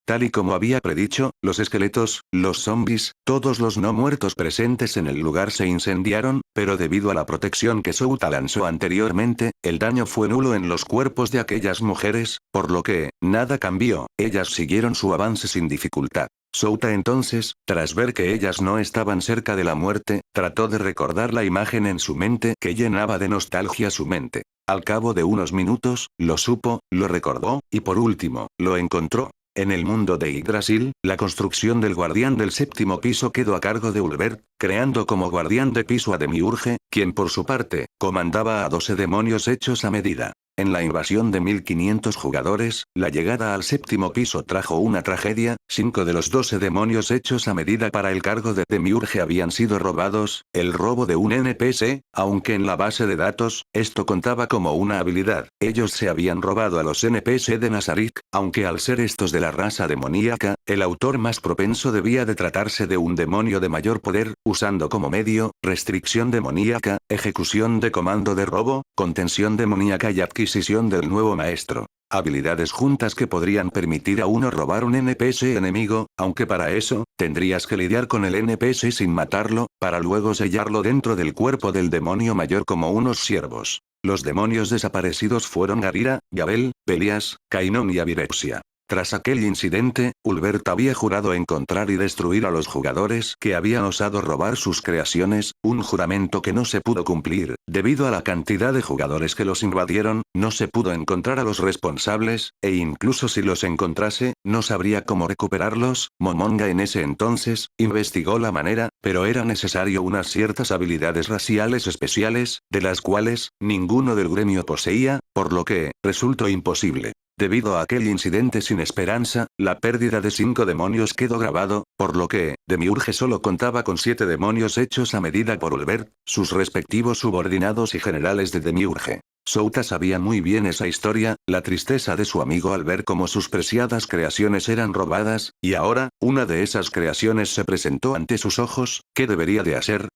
Tal y como había predicho, los esqueletos, los zombies, todos los no muertos presentes en el lugar se incendiaron, pero debido a la protección que Souta lanzó anteriormente, el daño fue nulo en los cuerpos de aquellas mujeres, por lo que, nada cambió, ellas siguieron su avance sin dificultad. Souta entonces, tras ver que ellas no estaban cerca de la muerte, trató de recordar la imagen en su mente que llenaba de nostalgia su mente. Al cabo de unos minutos, lo supo, lo recordó, y por último, lo encontró. En el mundo de Yggdrasil, la construcción del guardián del séptimo piso quedó a cargo de Ulbert, creando como guardián de piso a Demiurge, quien por su parte, comandaba a 12 demonios hechos a medida. En la invasión de 1500 jugadores, la llegada al séptimo piso trajo una tragedia, 5 de los 12 demonios hechos a medida para el cargo de Demiurge habían sido robados, el robo de un NPC, aunque en la base de datos, esto contaba como una habilidad, ellos se habían robado a los NPC de Nazarick, aunque al ser estos de la raza demoníaca, el autor más propenso debía de tratarse de un demonio de mayor poder, usando como medio, restricción demoníaca, ejecución de comando de robo, contención demoníaca y adquisición del nuevo maestro. Habilidades juntas que podrían permitir a uno robar un NPC enemigo, aunque para eso, tendrías que lidiar con el NPC sin matarlo, para luego sellarlo dentro del cuerpo del demonio mayor como unos siervos. Los demonios desaparecidos fueron Garira, Gabel, Belias, Kainon y Avirexia. Tras aquel incidente, Ulbert había jurado encontrar y destruir a los jugadores que habían osado robar sus creaciones, un juramento que no se pudo cumplir, debido a la cantidad de jugadores que los invadieron, no se pudo encontrar a los responsables, e incluso si los encontrase, no sabría cómo recuperarlos. Momonga en ese entonces, investigó la manera, pero era necesario unas ciertas habilidades raciales especiales, de las cuales, ninguno del gremio poseía, por lo que, resultó imposible. Debido a aquel incidente sin esperanza, la pérdida de 5 demonios quedó grabado, por lo que, Demiurge solo contaba con 7 demonios hechos a medida por Ulbert, sus respectivos subordinados y generales de Demiurge. Souta sabía muy bien esa historia, la tristeza de su amigo al ver cómo sus preciadas creaciones eran robadas, y ahora, una de esas creaciones se presentó ante sus ojos. ¿Qué debería de hacer?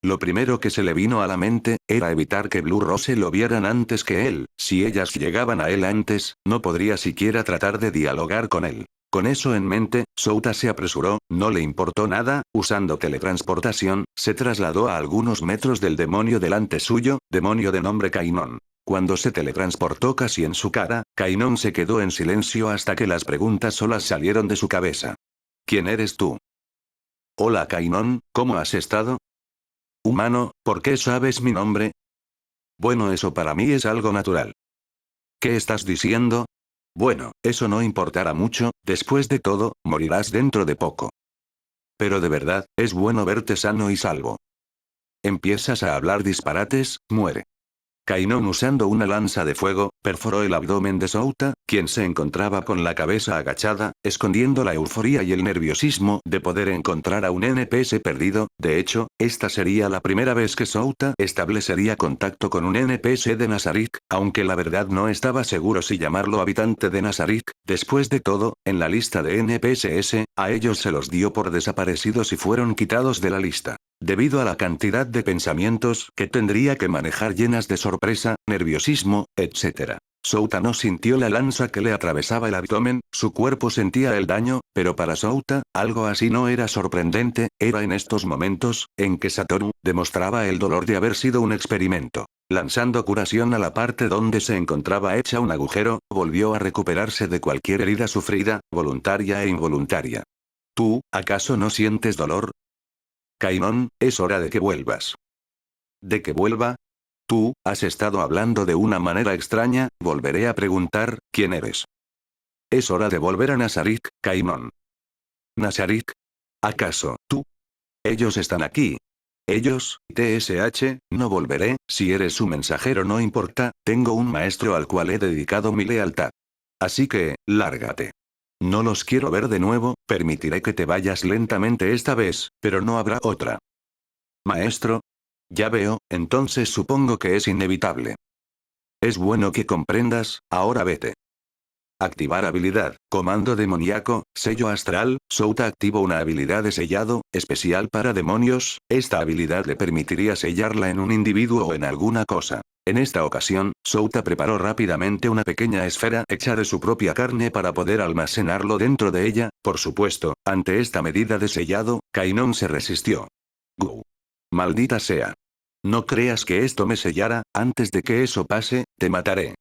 Lo primero que se le vino a la mente, era evitar que Blue Rose lo vieran antes que él. Si ellas llegaban a él antes, no podría siquiera tratar de dialogar con él. Con eso en mente, Souta se apresuró, no le importó nada, usando teletransportación, se trasladó a algunos metros del demonio delante suyo, demonio de nombre Kainon. Cuando se teletransportó casi en su cara, Kainon se quedó en silencio hasta que las preguntas solas salieron de su cabeza. ¿Quién eres tú? Hola Kainon, ¿cómo has estado? Humano, ¿por qué sabes mi nombre? Bueno, eso para mí es algo natural. ¿Qué estás diciendo? Bueno, eso no importará mucho, después de todo, morirás dentro de poco. Pero de verdad, es bueno verte sano y salvo. Empiezas a hablar disparates, muere. Kainon usando una lanza de fuego, perforó el abdomen de Souta, quien se encontraba con la cabeza agachada, escondiendo la euforia y el nerviosismo de poder encontrar a un NPC perdido. De hecho, esta sería la primera vez que Souta establecería contacto con un NPC de Nazarick, aunque la verdad no estaba seguro si llamarlo habitante de Nazarick. Después de todo, en la lista de NPCs, a ellos se los dio por desaparecidos y fueron quitados de la lista. Debido a la cantidad de pensamientos que tendría que manejar llenas de sorpresa, nerviosismo, etc. Souta no sintió la lanza que le atravesaba el abdomen, su cuerpo sentía el daño, pero para Souta, algo así no era sorprendente, era en estos momentos, en que Satoru, demostraba el dolor de haber sido un experimento. Lanzando curación a la parte donde se encontraba hecha un agujero, volvió a recuperarse de cualquier herida sufrida, voluntaria e involuntaria. ¿Tú, acaso no sientes dolor? Kainon, es hora de que vuelvas. ¿De que vuelva? Tú, has estado hablando de una manera extraña, volveré a preguntar, ¿quién eres? Es hora de volver a Nazarick, Kainon. ¿Nazarick? ¿Acaso, tú? Ellos están aquí. Ellos, TSH, no volveré, si eres su mensajero no importa, tengo un maestro al cual he dedicado mi lealtad. Así que, lárgate. No los quiero ver de nuevo, permitiré que te vayas lentamente esta vez, pero no habrá otra. Maestro. Ya veo, entonces supongo que es inevitable. Es bueno que comprendas, ahora vete. Activar habilidad, comando demoníaco, sello astral. Souta activó una habilidad de sellado, especial para demonios. Esta habilidad le permitiría sellarla en un individuo o en alguna cosa. En esta ocasión, Souta preparó rápidamente una pequeña esfera hecha de su propia carne para poder almacenarlo dentro de ella. Por supuesto, ante esta medida de sellado, Kainon se resistió. ¡Gu! Maldita sea. No creas que esto me sellara, antes de que eso pase, te mataré.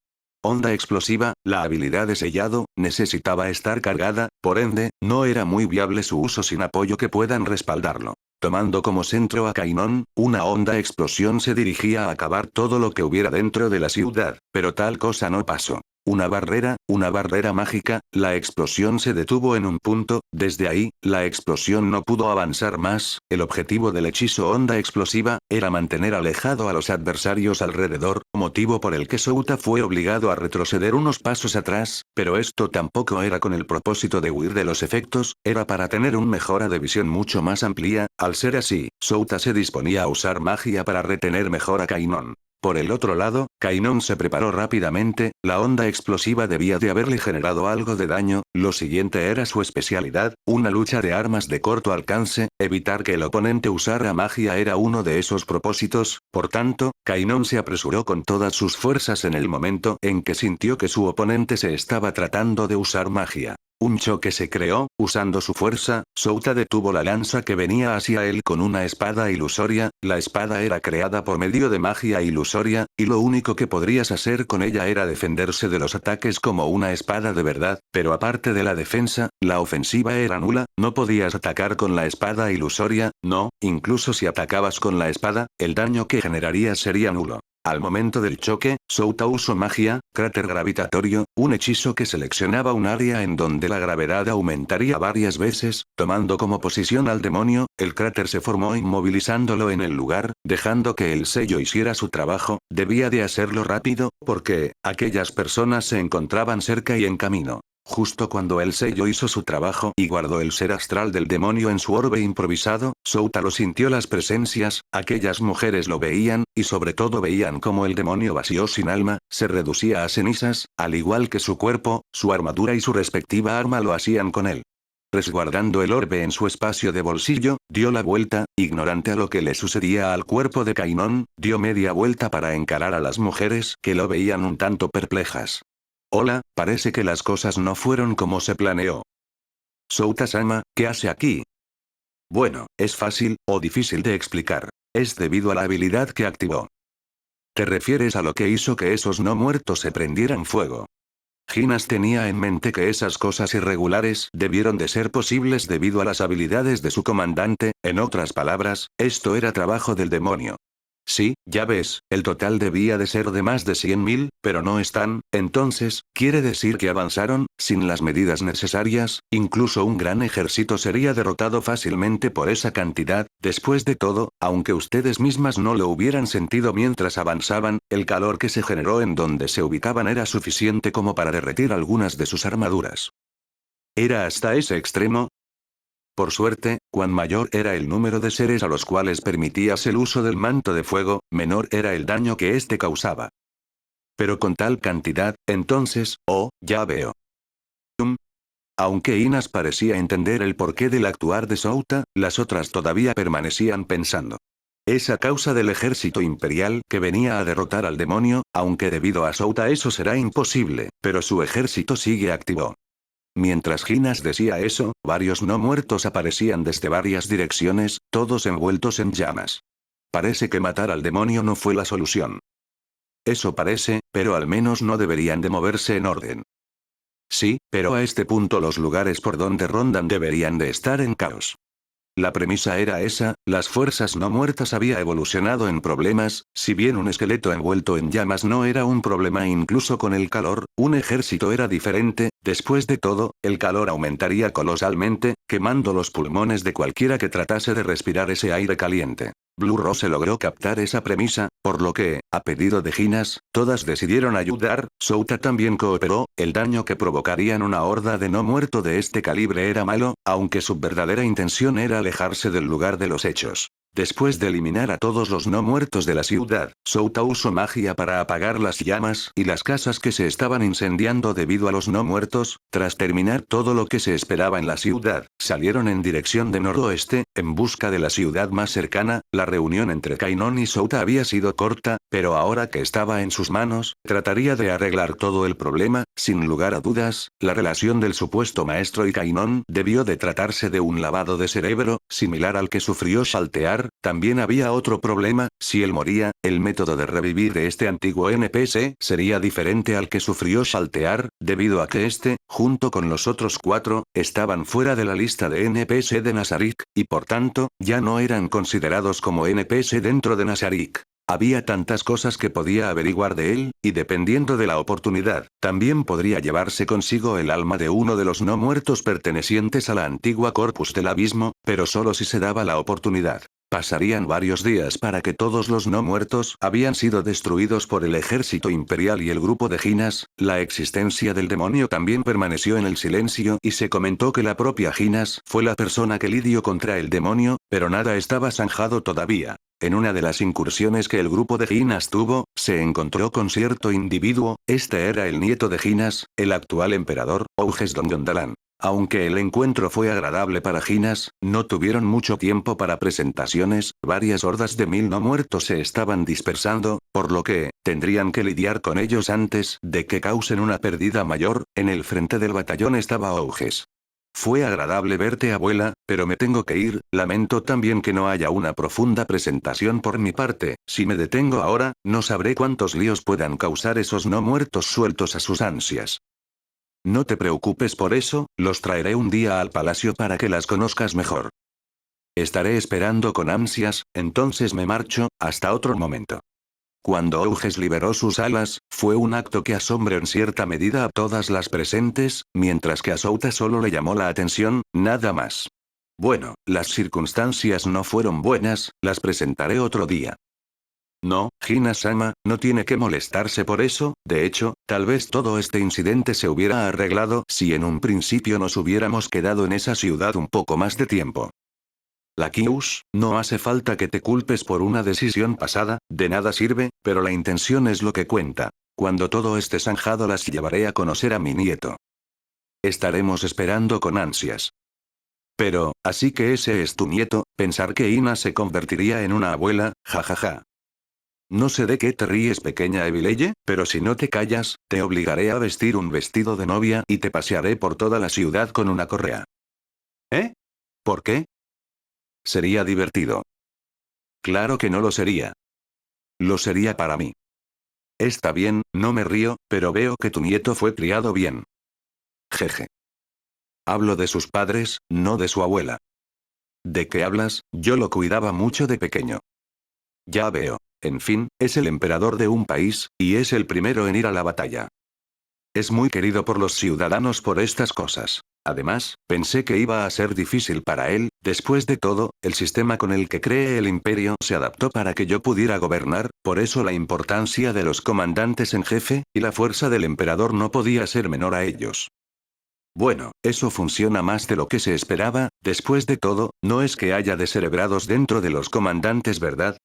Onda explosiva, la habilidad de sellado, necesitaba estar cargada, por ende, no era muy viable su uso sin apoyo que puedan respaldarlo. Tomando como centro a Kainon, una onda explosión se dirigía a acabar todo lo que hubiera dentro de la ciudad, pero tal cosa no pasó. Una barrera mágica, la explosión se detuvo en un punto, desde ahí, la explosión no pudo avanzar más, el objetivo del hechizo onda explosiva, era mantener alejado a los adversarios alrededor, motivo por el que Souta fue obligado a retroceder unos pasos atrás, pero esto tampoco era con el propósito de huir de los efectos, era para tener una mejora de visión mucho más amplia, al ser así, Souta se disponía a usar magia para retener mejor a Kainon. Por el otro lado, Kainon se preparó rápidamente, la onda explosiva debía de haberle generado algo de daño, lo siguiente era su especialidad, una lucha de armas de corto alcance, evitar que el oponente usara magia era uno de esos propósitos, por tanto, Kainon se apresuró con todas sus fuerzas en el momento en que sintió que su oponente se estaba tratando de usar magia. Un choque se creó, usando su fuerza, Souta detuvo la lanza que venía hacia él con una espada ilusoria, la espada era creada por medio de magia ilusoria, y lo único que podrías hacer con ella era defenderse de los ataques como una espada de verdad, pero aparte de la defensa, la ofensiva era nula, no podías atacar con la espada ilusoria, no, incluso si atacabas con la espada, el daño que generarías sería nulo. Al momento del choque, Souta usó magia, cráter gravitatorio, un hechizo que seleccionaba un área en donde la gravedad aumentaría varias veces, tomando como posición al demonio, el cráter se formó inmovilizándolo en el lugar, dejando que el sello hiciera su trabajo, debía de hacerlo rápido, porque, aquellas personas se encontraban cerca y en camino. Justo cuando el sello hizo su trabajo y guardó el ser astral del demonio en su orbe improvisado, Souta lo sintió las presencias, aquellas mujeres lo veían, y sobre todo veían cómo el demonio vacío sin alma, se reducía a cenizas, al igual que su cuerpo, su armadura y su respectiva arma lo hacían con él. Resguardando el orbe en su espacio de bolsillo, dio la vuelta, ignorante a lo que le sucedía al cuerpo de Kainon, dio media vuelta para encarar a las mujeres que lo veían un tanto perplejas. Hola, parece que las cosas no fueron como se planeó. Souta-sama, ¿qué hace aquí? Bueno, es fácil, o difícil de explicar. Es debido a la habilidad que activó. ¿Te refieres a lo que hizo que esos no muertos se prendieran fuego? Ginas tenía en mente que esas cosas irregulares debieron de ser posibles debido a las habilidades de su comandante, en otras palabras, esto era trabajo del demonio. Sí, ya ves, el total debía de ser de más de 100.000, pero no están, entonces, quiere decir que avanzaron, sin las medidas necesarias, incluso un gran ejército sería derrotado fácilmente por esa cantidad, después de todo, aunque ustedes mismas no lo hubieran sentido mientras avanzaban, el calor que se generó en donde se ubicaban era suficiente como para derretir algunas de sus armaduras. ¿Era hasta ese extremo? Por suerte, cuan mayor era el número de seres a los cuales permitías el uso del manto de fuego, menor era el daño que éste causaba. Pero con tal cantidad, entonces, ya veo. Aunque Inas parecía entender el porqué del actuar de Souta, las otras todavía permanecían pensando. Es a causa del ejército imperial que venía a derrotar al demonio, aunque debido a Souta eso será imposible, pero su ejército sigue activo. Mientras Ginas decía eso, varios no muertos aparecían desde varias direcciones, todos envueltos en llamas. Parece que matar al demonio no fue la solución. Eso parece, pero al menos no deberían de moverse en orden. Sí, pero a este punto los lugares por donde rondan deberían de estar en caos. La premisa era esa, las fuerzas no muertas había evolucionado en problemas, si bien un esqueleto envuelto en llamas no era un problema incluso con el calor, un ejército era diferente, después de todo, el calor aumentaría colosalmente, quemando los pulmones de cualquiera que tratase de respirar ese aire caliente. Blue Rose logró captar esa premisa, por lo que, a pedido de Ginas, todas decidieron ayudar, Souta también cooperó, el daño que provocarían una horda de no muerto de este calibre era malo, aunque su verdadera intención era alejarse del lugar de los hechos. Después de eliminar a todos los no muertos de la ciudad, Souta usó magia para apagar las llamas y las casas que se estaban incendiando debido a los no muertos. Tras terminar todo lo que se esperaba en la ciudad, salieron en dirección de noroeste, en busca de la ciudad más cercana. La reunión entre Kainon y Souta había sido corta, pero ahora que estaba en sus manos, trataría de arreglar todo el problema. Sin lugar a dudas, la relación del supuesto maestro y Kainon debió de tratarse de un lavado de cerebro, similar al que sufrió Shaltear. También había otro problema, si él moría, el método de revivir de este antiguo NPC sería diferente al que sufrió Shaltear, debido a que este, junto con los otros 4, estaban fuera de la lista de NPC de Nazarik, y por tanto, ya no eran considerados como NPC dentro de Nazarik. Había tantas cosas que podía averiguar de él, y dependiendo de la oportunidad, también podría llevarse consigo el alma de uno de los no muertos pertenecientes a la antigua Corpus del Abismo, pero solo si se daba la oportunidad. Pasarían varios días para que todos los no muertos habían sido destruidos por el ejército imperial y el grupo de Ginas. La existencia del demonio también permaneció en el silencio y se comentó que la propia Ginas fue la persona que lidió contra el demonio, pero nada estaba zanjado todavía. En una de las incursiones que el grupo de Ginas tuvo, se encontró con cierto individuo. Este era el nieto de Ginas, el actual emperador, Ouges Dongondalan. Aunque el encuentro fue agradable para Ginas, no tuvieron mucho tiempo para presentaciones, varias hordas de 1000 no muertos se estaban dispersando, por lo que, tendrían que lidiar con ellos antes de que causen una pérdida mayor. En el frente del batallón estaba Ouges. Fue agradable verte, abuela, pero me tengo que ir. Lamento también que no haya una profunda presentación por mi parte. Si me detengo ahora, no sabré cuántos líos puedan causar esos no muertos sueltos a sus ansias. No te preocupes por eso, los traeré un día al palacio para que las conozcas mejor. Estaré esperando con ansias, entonces me marcho, hasta otro momento. Cuando Ouges liberó sus alas, fue un acto que asombró en cierta medida a todas las presentes, mientras que a Souta solo le llamó la atención, nada más. Bueno, las circunstancias no fueron buenas, las presentaré otro día. No, Hina-sama, no tiene que molestarse por eso. De hecho, tal vez todo este incidente se hubiera arreglado si en un principio nos hubiéramos quedado en esa ciudad un poco más de tiempo. Lakius, no hace falta que te culpes por una decisión pasada, de nada sirve, pero la intención es lo que cuenta. Cuando todo esté zanjado las llevaré a conocer a mi nieto. Estaremos esperando con ansias. Pero, así que ese es tu nieto. Pensar que Ina se convertiría en una abuela, jajaja. No sé de qué te ríes, pequeña Evileye, pero si no te callas, te obligaré a vestir un vestido de novia y te pasearé por toda la ciudad con una correa. ¿Eh? ¿Por qué? Sería divertido. Claro que no lo sería. Lo sería para mí. Está bien, no me río, pero veo que tu nieto fue criado bien. Jeje. Hablo de sus padres, no de su abuela. ¿De qué hablas? Yo lo cuidaba mucho de pequeño. Ya veo. En fin, es el emperador de un país, y es el primero en ir a la batalla. Es muy querido por los ciudadanos por estas cosas. Además, pensé que iba a ser difícil para él. Después de todo, el sistema con el que cree el imperio se adaptó para que yo pudiera gobernar, por eso la importancia de los comandantes en jefe, y la fuerza del emperador no podía ser menor a ellos. Bueno, eso funciona más de lo que se esperaba. Después de todo, no es que haya descerebrados dentro de los comandantes, ¿verdad?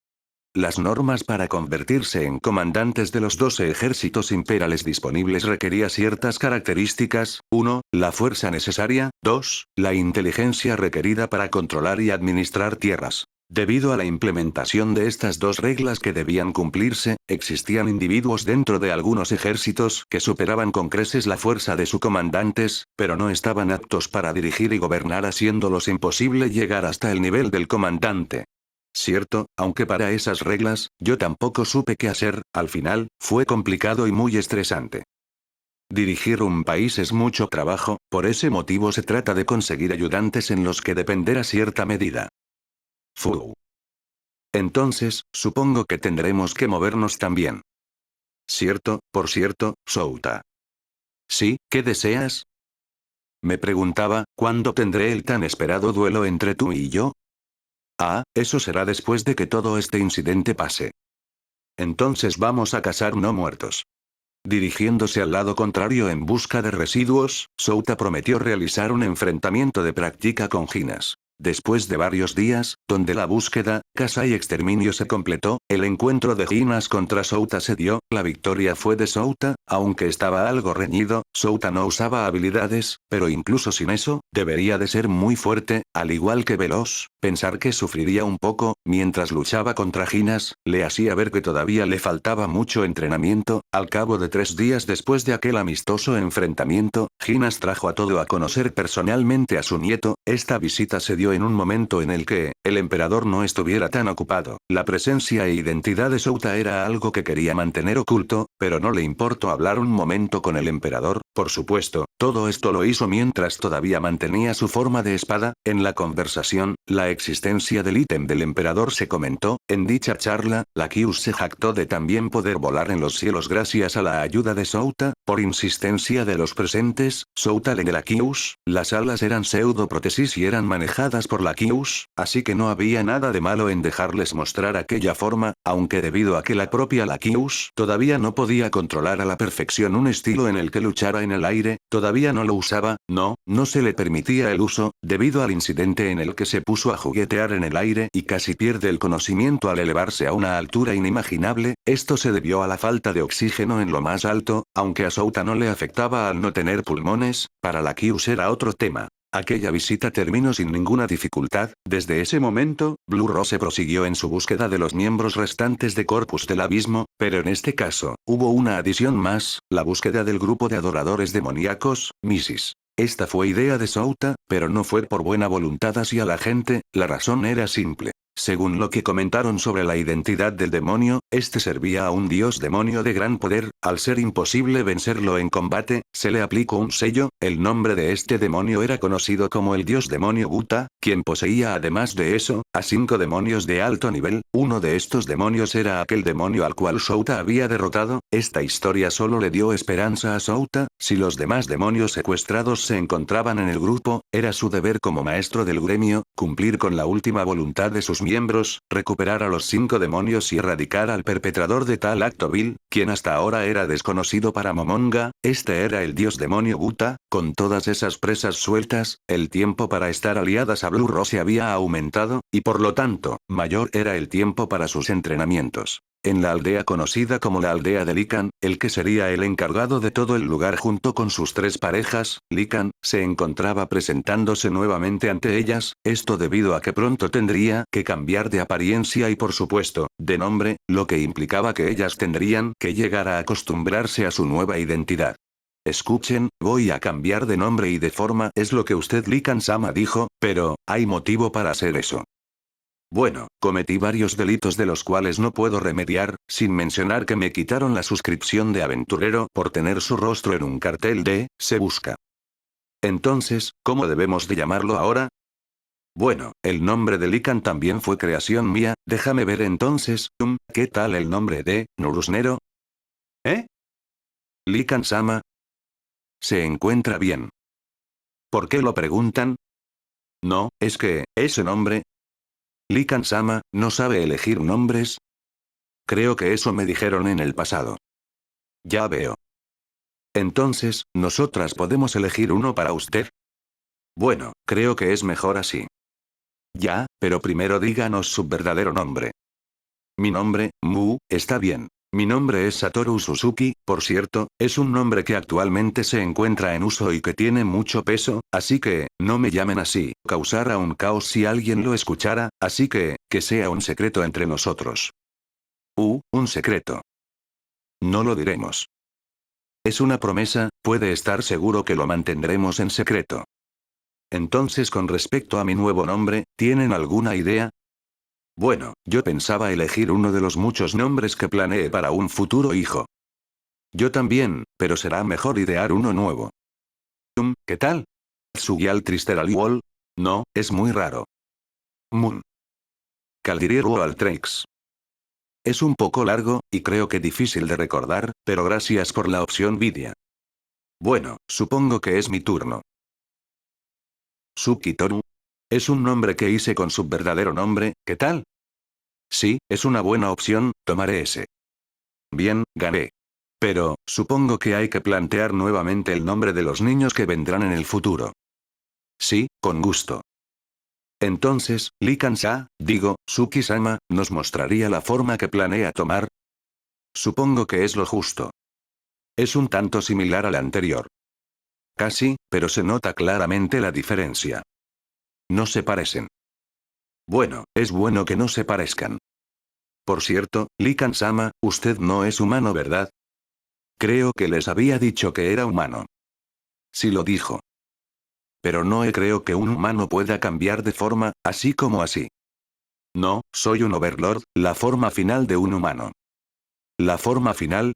Las normas para convertirse en comandantes de los 12 ejércitos imperiales disponibles requería ciertas características: 1, la fuerza necesaria; 2, la inteligencia requerida para controlar y administrar tierras. Debido a la implementación de estas dos reglas que debían cumplirse, existían individuos dentro de algunos ejércitos que superaban con creces la fuerza de sus comandantes, pero no estaban aptos para dirigir y gobernar, haciéndolos imposible llegar hasta el nivel del comandante. Cierto, aunque para esas reglas, yo tampoco supe qué hacer. Al final, fue complicado y muy estresante. Dirigir un país es mucho trabajo, por ese motivo se trata de conseguir ayudantes en los que depender a cierta medida. Fu. Entonces, supongo que tendremos que movernos también. Cierto, por cierto, Souta. ¿Sí? ¿Qué deseas? Me preguntaba, ¿cuándo tendré el tan esperado duelo entre tú y yo? Ah, eso será después de que todo este incidente pase. Entonces vamos a cazar no muertos. Dirigiéndose al lado contrario en busca de residuos, Souta prometió realizar un enfrentamiento de práctica con Ginas. Después de varios días, donde la búsqueda, caza y exterminio se completó, el encuentro de Ginas contra Souta se dio. La victoria fue de Souta, aunque estaba algo reñido. Souta no usaba habilidades, pero incluso sin eso, debería de ser muy fuerte, al igual que veloz. Pensar que sufriría un poco, mientras luchaba contra Ginas, le hacía ver que todavía le faltaba mucho entrenamiento. Al cabo de 3 días después de aquel amistoso enfrentamiento, Ginas trajo a todo a conocer personalmente a su nieto. Esta visita se dio en un momento en el que, el emperador no estuviera tan ocupado. La presencia e identidad de Souta era algo que quería mantener oculto, pero no le importó hablar un momento con el emperador. Por supuesto, Todo esto lo hizo mientras todavía mantenía su forma de espada. En la conversación, la existencia del ítem del emperador se comentó. En dicha charla, Lakius se jactó de también poder volar en los cielos gracias a la ayuda de Souta. Por insistencia de los presentes, Souta le de Lakius, las alas eran pseudo-prótesis y eran manejadas por Lakius, así que no había nada de malo en dejarles mostrar aquella forma, aunque debido a que la propia Lakius todavía no podía controlar a la perfección un estilo en el que luchara en el aire, todavía no lo usaba, no se le permitía el uso, debido al incidente en el que se puso a juguetear en el aire y casi pierde el conocimiento al elevarse a una altura inimaginable. Esto se debió a la falta de oxígeno en lo más alto, aunque a Souta no le afectaba al no tener pulmones. Para Lakius era otro tema. Aquella visita terminó sin ninguna dificultad. Desde ese momento, Blue Rose prosiguió en su búsqueda de los miembros restantes de Corpus del Abismo, pero en este caso, hubo una adición más, la búsqueda del grupo de adoradores demoníacos, Mrs. Esta fue idea de Souta, pero no fue por buena voluntad hacia la gente. La razón era simple. Según lo que comentaron sobre la identidad del demonio, este servía a un dios demonio de gran poder. Al ser imposible vencerlo en combate, se le aplicó un sello. El nombre de este demonio era conocido como el dios demonio Buta, quien poseía además de eso, a 5 demonios de alto nivel. Uno de estos demonios era aquel demonio al cual Souta había derrotado. Esta historia solo le dio esperanza a Souta. Si los demás demonios secuestrados se encontraban en el grupo, era su deber como maestro del gremio, cumplir con la última voluntad de sus miembros, recuperar a los 5 demonios y erradicar al perpetrador de tal acto vil, quien hasta ahora era desconocido para Momonga. Este era el dios demonio Buta. Con todas esas presas sueltas, el tiempo para estar aliadas a Blue Rose había aumentado, y por lo tanto, mayor era el tiempo para sus entrenamientos. En la aldea conocida como la aldea de Lican, el que sería el encargado de todo el lugar junto con sus 3 parejas, Lican, se encontraba presentándose nuevamente ante ellas, esto debido a que pronto tendría que cambiar de apariencia y por supuesto, de nombre, lo que implicaba que ellas tendrían que llegar a acostumbrarse a su nueva identidad. Escuchen, voy a cambiar de nombre y de forma, es lo que usted Lican-sama dijo, pero, ¿hay motivo para hacer eso? Bueno, cometí varios delitos de los cuales no puedo remediar, sin mencionar que me quitaron la suscripción de aventurero por tener su rostro en un cartel de "Se busca". Entonces, ¿cómo debemos de llamarlo ahora? Bueno, el nombre de Lican también fue creación mía. Déjame ver entonces, ¿qué tal el nombre de Nurusnero? ¿Eh? Lican-sama. Se encuentra bien. ¿Por qué lo preguntan? No, es que, ese nombre. Lican-sama, ¿no sabe elegir nombres? Creo que eso me dijeron en el pasado. Ya veo. Entonces, ¿nosotras podemos elegir uno para usted? Bueno, creo que es mejor así. Ya, pero primero díganos su verdadero nombre. Mi nombre, está bien. Mi nombre es Satoru Suzuki, por cierto, es un nombre que actualmente se encuentra en uso y que tiene mucho peso, así que, no me llamen así, causará un caos si alguien lo escuchara, así que sea un secreto entre nosotros. Un secreto. No lo diremos. Es una promesa, puede estar seguro que lo mantendremos en secreto. Entonces con respecto a mi nuevo nombre, ¿tienen alguna idea? Bueno, yo pensaba elegir uno de los muchos nombres que planeé para un futuro hijo. Yo también, pero será mejor idear uno nuevo. ¿Qué tal? Tsugyal Tristeraliwol. No, es muy raro. Moon. Caldiriru Altrex. Es un poco largo, y creo que difícil de recordar, pero gracias por la opción Vidia. Bueno, supongo que es mi turno. Tsukitoru. Es un nombre que hice con su verdadero nombre, ¿qué tal? Sí, es una buena opción, tomaré ese. Bien, gané. Pero, supongo que hay que plantear nuevamente el nombre de los niños que vendrán en el futuro. Sí, con gusto. Entonces, Suki-sama, ¿nos mostraría la forma que planea tomar? Supongo que es lo justo. Es un tanto similar al anterior. Casi, pero se nota claramente la diferencia. No se parecen. Bueno, es bueno que no se parezcan. Por cierto, Lican-sama, usted no es humano, ¿verdad? Creo que les había dicho que era humano. Sí lo dijo. Pero no creo que un humano pueda cambiar de forma, así como así. No, soy un Overlord, la forma final de un humano. ¿La forma final?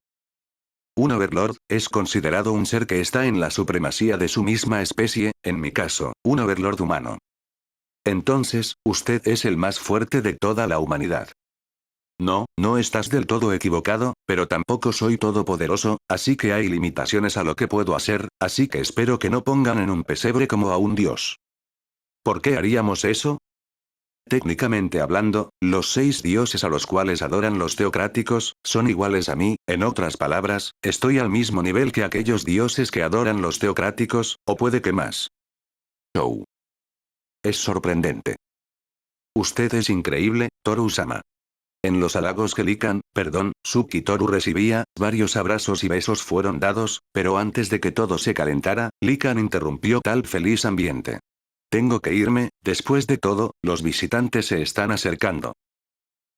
Un Overlord es considerado un ser que está en la supremacía de su misma especie, en mi caso, un Overlord humano. Entonces, usted es el más fuerte de toda la humanidad. No, no estás del todo equivocado, pero tampoco soy todopoderoso, así que hay limitaciones a lo que puedo hacer, así que espero que no pongan en un pesebre como a un dios. ¿Por qué haríamos eso? Técnicamente hablando, los 6 dioses a los cuales adoran los teocráticos, son iguales a mí, en otras palabras, estoy al mismo nivel que aquellos dioses que adoran los teocráticos, o puede que más. Oh. Es sorprendente. Usted es increíble, Toru-sama. En los halagos que Suki Toru recibía, varios abrazos y besos fueron dados, pero antes de que todo se calentara, Likan interrumpió tal feliz ambiente. Tengo que irme, después de todo, los visitantes se están acercando.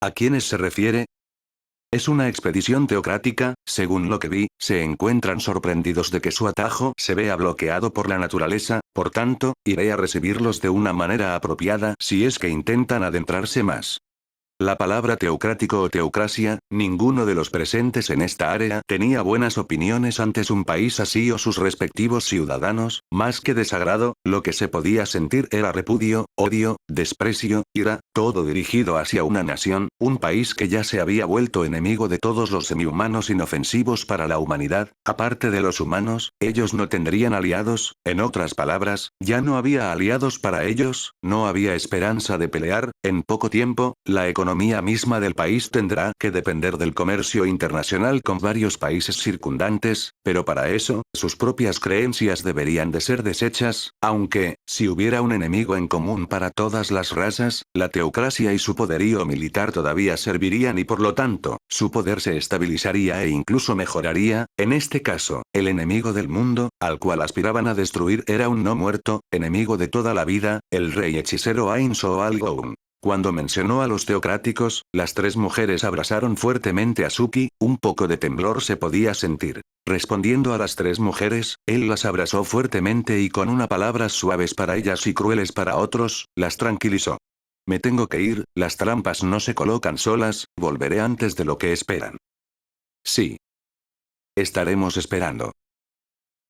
¿A quiénes se refiere? Es una expedición teocrática, según lo que vi, se encuentran sorprendidos de que su atajo se vea bloqueado por la naturaleza, por tanto, iré a recibirlos de una manera apropiada si es que intentan adentrarse más. La palabra teocrático o teocracia, ninguno de los presentes en esta área tenía buenas opiniones ante un país así o sus respectivos ciudadanos, más que desagrado, lo que se podía sentir era repudio, odio, desprecio, ira, todo dirigido hacia una nación, un país que ya se había vuelto enemigo de todos los semihumanos inofensivos para la humanidad, aparte de los humanos, ellos no tendrían aliados, en otras palabras, ya no había aliados para ellos, no había esperanza de pelear, en poco tiempo, la economía misma del país tendrá que depender del comercio internacional con varios países circundantes, pero para eso, sus propias creencias deberían de ser deshechas, aunque, si hubiera un enemigo en común para todas las razas, la teocracia y su poderío militar todavía servirían y por lo tanto, su poder se estabilizaría e incluso mejoraría, en este caso, el enemigo del mundo, al cual aspiraban a destruir era un no muerto, enemigo de toda la vida, el rey hechicero Ain Soal-Goun. Cuando mencionó a los teocráticos, las 3 mujeres abrazaron fuertemente a Suki, un poco de temblor se podía sentir. Respondiendo a las 3 mujeres, él las abrazó fuertemente y con unas palabras suaves para ellas y crueles para otros, las tranquilizó. Me tengo que ir, las trampas no se colocan solas, volveré antes de lo que esperan. Sí. Estaremos esperando.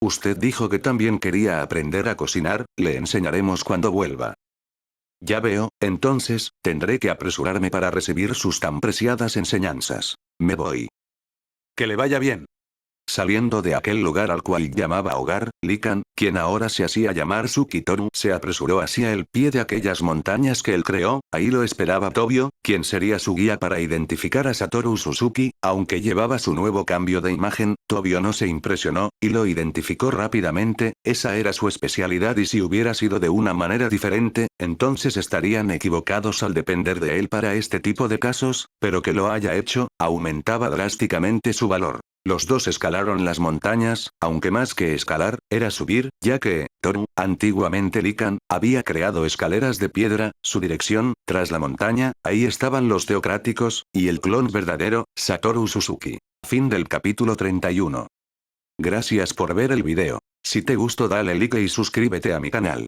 Usted dijo que también quería aprender a cocinar, le enseñaremos cuando vuelva. Ya veo, entonces, tendré que apresurarme para recibir sus tan preciadas enseñanzas. Me voy. Que le vaya bien. Saliendo de aquel lugar al cual llamaba hogar, Likan, quien ahora se hacía llamar Suki Toru, se apresuró hacia el pie de aquellas montañas que él creó, ahí lo esperaba Tobio, quien sería su guía para identificar a Satoru Suzuki, aunque llevaba su nuevo cambio de imagen, Tobio no se impresionó, y lo identificó rápidamente, esa era su especialidad y si hubiera sido de una manera diferente, entonces estarían equivocados al depender de él para este tipo de casos, pero que lo haya hecho, aumentaba drásticamente su valor. Los dos escalaron las montañas, aunque más que escalar, era subir, ya que, Toru, antiguamente Likan, había creado escaleras de piedra, su dirección, tras la montaña, ahí estaban los teocráticos, y el clon verdadero, Satoru Suzuki. Fin del capítulo 31. Gracias por ver el video. Si te gustó dale like y suscríbete a mi canal.